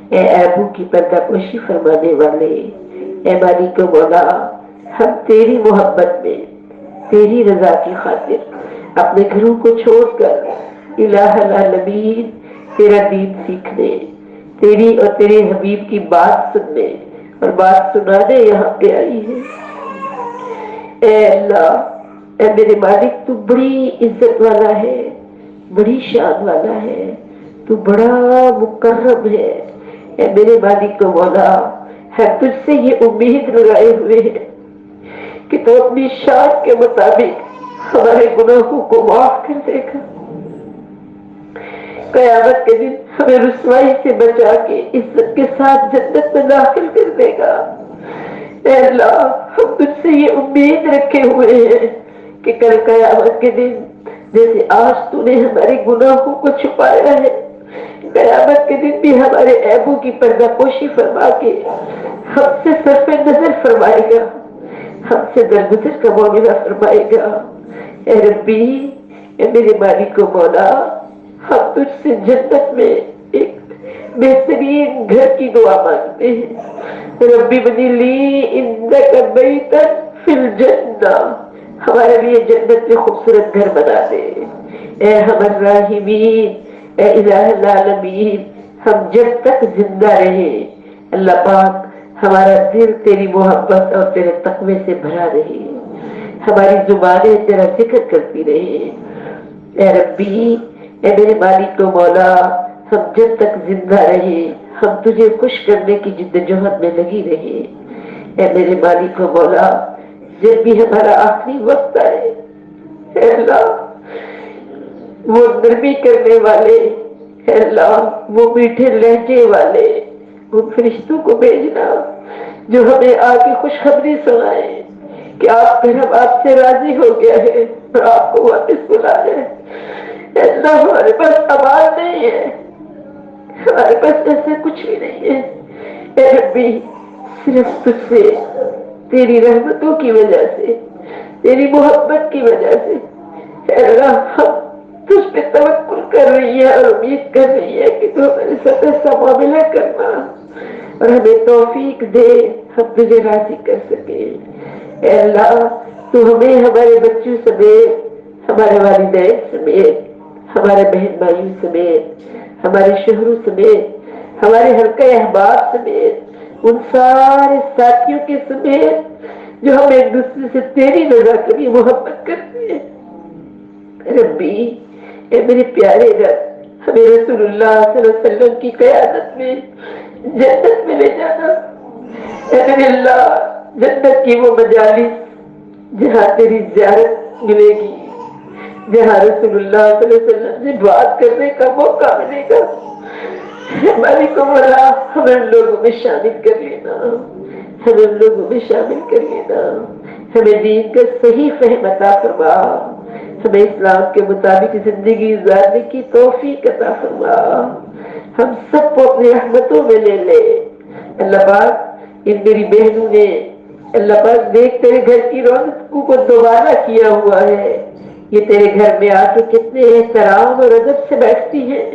اے ابو کی پردہ پوشی فرمانے والے، اے مالک و مولا، ہم تیری محبت میں، تیری رضا کی خاطر اپنے گھروں کو چھوڑ کر الہ العالمین تیرا دین سیکھنے، تیری اور تیرے حبیب کی بات سننے اور بات سنانے یہاں پہ آئی ہے۔ اے اللہ، اے میرے مالک، تو بڑی عزت والا ہے، بڑی شان والا ہے، تو بڑا مکرم ہے۔ اے میرے مالک و مولا، ہم تجھ سے یہ امید لگائے ہوئے ہیں کہ تو اپنی شان کے مطابق ہمارے گناہوں کو معاف کر دے گا، قیامت کے دن ہمیں رسوائی سے بچا کے عزت کے ساتھ جنت میں داخل کر دے گا۔ اے اللہ، ہم تجھ سے یہ امید رکھے ہوئے ہیں کہ کل قیامت کے دن جیسے آج تو نے ہمارے گناہوں کو چھپایا ہے، قیامت کے دن بھی ہمارے عیبوں کی پردہ پوشی فرما کے ہم سے صرف نظر فرمائے گا، ہم سے درگزر کا معاملہ فرمائے گا۔ اے ربی، اے میرے مالک و مولا، ہم تجھ سے جنت میں ایک بہترین گھر کی دعا مانگتے ہیں۔ ربی بنی لی انک بیتا فی الجنہ، ہمارے لیے جنت میں خوبصورت گھر بنا دے۔ اے ہمر راحمین، اے الہ العالمین، ہم جب تک زندہ رہے اللہ پاک ہمارا دل تیری محبت اور تیرے تقوی سے بھرا رہے، ہماری زبانیں تیرا ذکر کرتی رہے۔ اے ربی، اے میرے مالک و مولا، ہم جب تک زندہ رہے ہم تجھے خوش کرنے کی جدوجہد میں لگی رہے۔ اے میرے مالک و مولا، جب بھی ہمارا آخری وقت آئے، اے اللہ، وہ نرمی کرنے والے، اے اللہ، وہ میٹھے لہجے والے ان فرشتوں کو بھیجنا جو ہمیں آ کے خوشخبری سنائے کہ آپ کا رب آپ سے راضی ہو گیا ہے اور آپ کو واپس بلا ہے۔ اے اللہ، ہمارے پاس آواز نہیں ہے، ہمارے پاس ایسے کچھ بھی نہیں ہے۔ اے ربی، صرف تجھ سے، تیری رحمتوں کی وجہ سے، تیری محبت کی وجہ سے، اے اللہ، ہم تجھ پہ توکل کر رہی ہے اور امید کر رہی ہے کہ تو ہمارے ساتھ ایسا معاملہ کرنا اور ہمیں توفیق دے ہم تجھے راضی کر سکے۔ اے اللہ، تو ہمیں ہمارے بچوں سمیت، ہمارے والدین سمیت، ہمارے بہن بھائیوں سمیت، ہمارے شوہروں سمیت، ہمارے حلقہ احباب سمیت، ان سارے ساتھیوں کے سمیت جو ہم ایک دوسرے سے تیری رضا کے لیے محبت کرتے ہیں۔ ربی، اے میرے پیارے رب، ہمیں رسول اللہ صلی اللہ علیہ وسلم کی قیادت میں جنت میں لے جانا۔ اے میرے اللہ، جنت کی وہ مجالس جہاں تیری زیارت ملے گی، جہاں رسول اللہ صلی اللہ علیہ وسلم سے بات کرنے کا موقع ملے گا، ہماری کو مولا ہمیں ان لوگوں میں شامل کر لینا، ہمیں ان لوگوں میں شامل کر لینا، ہمیں دین کا صحیح فہم عطا فرما، ہمیں اسلام کے مطابق زندگی گزارنے کی توفیق عطا فرما، ہم سب کو اپنی رحمتوں میں لے لے۔ اللہ پاک، ان میری بہنوں نے اللہ پاک دیکھ تیرے گھر کی رونقوں کو دوبارہ کیا ہوا ہے، یہ تیرے گھر میں آ کے کتنے احترام اور ادب سے بیٹھتی ہیں،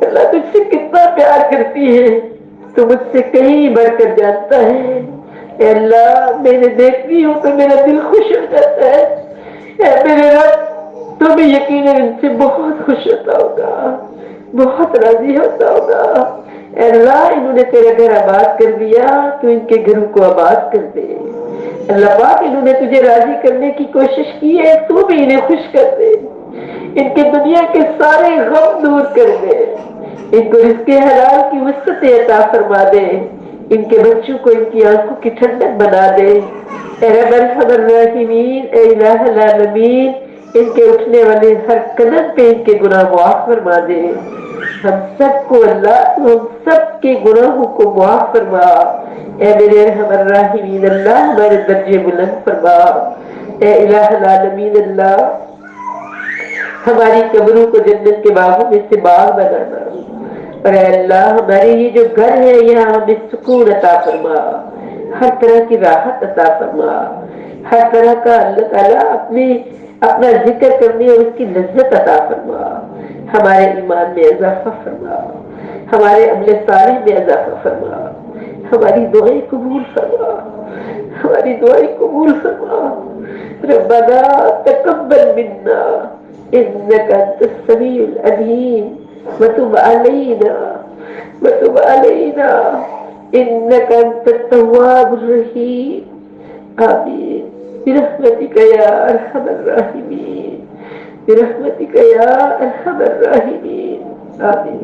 اللہ تجھ سے کتنا پیار کرتی ہے، تو مجھ سے کہیں بڑھ کر جانتا ہے۔ اے اللہ، میں نے دیکھتی ہوں تو میرا دل خوش ہو جاتا ہے۔ اے میرے رب، تو بھی یقیناً ان سے بہت خوش ہوتا ہوگا، بہت راضی ہوتا ہوگا۔ اے اللہ، انہوں نے تیرا گھر آباد کر دیا تو ان کے گھروں کو آباد کر دے۔ اللہ پاک، انہوں نے تجھے راضی کرنے کی کوشش کی ہے، تو بھی انہیں خوش کر دے، ان کے دنیا کے سارے غم دور کر دے، ان کو رزق حلال کی وسعت عطا فرما دے، ان کے بچوں کو ان کی آنکھوں کی ٹھنڈک بنا دے۔ اے رب ارحم الراحمین، اے الہ العالمین، ان کے اٹھنے والے ہر قدم پہ ان کے گناہ معاف فرما دے۔ ہم سب کو اللہ، ہم سب کے گناہوں کو معاف فرما۔ اے میرے ارحم الراحمین اللہ، ہمارے درجے بلند فرما۔ اے الہ العالمین اللہ، ہماری قبروں کو جنت کے باغوں میں سے باغ بنانا، اور اے اللہ ہمارے یہ جو گھر ہے یہاں ہمیں سکون عطا فرما، ہر طرح کی راحت عطا فرما، ہر طرح کا اللہ تعالیٰ اپنا ذکر کرنے اور اس کی لذت عطا فرما، ہمارے ایمان میں اضافہ فرما، ہمارے عمل صالح میں اضافہ فرما، ہماری دعائیں قبول فرما، ہماری دعائیں قبول فرما۔ ربنا تقبل منا انك انت السميع العليم وتب علينا انك انت التواب الرحيم آمين برحمتك يا ارحم الراحمين برحمتك يا ارحم الراحمين آمين۔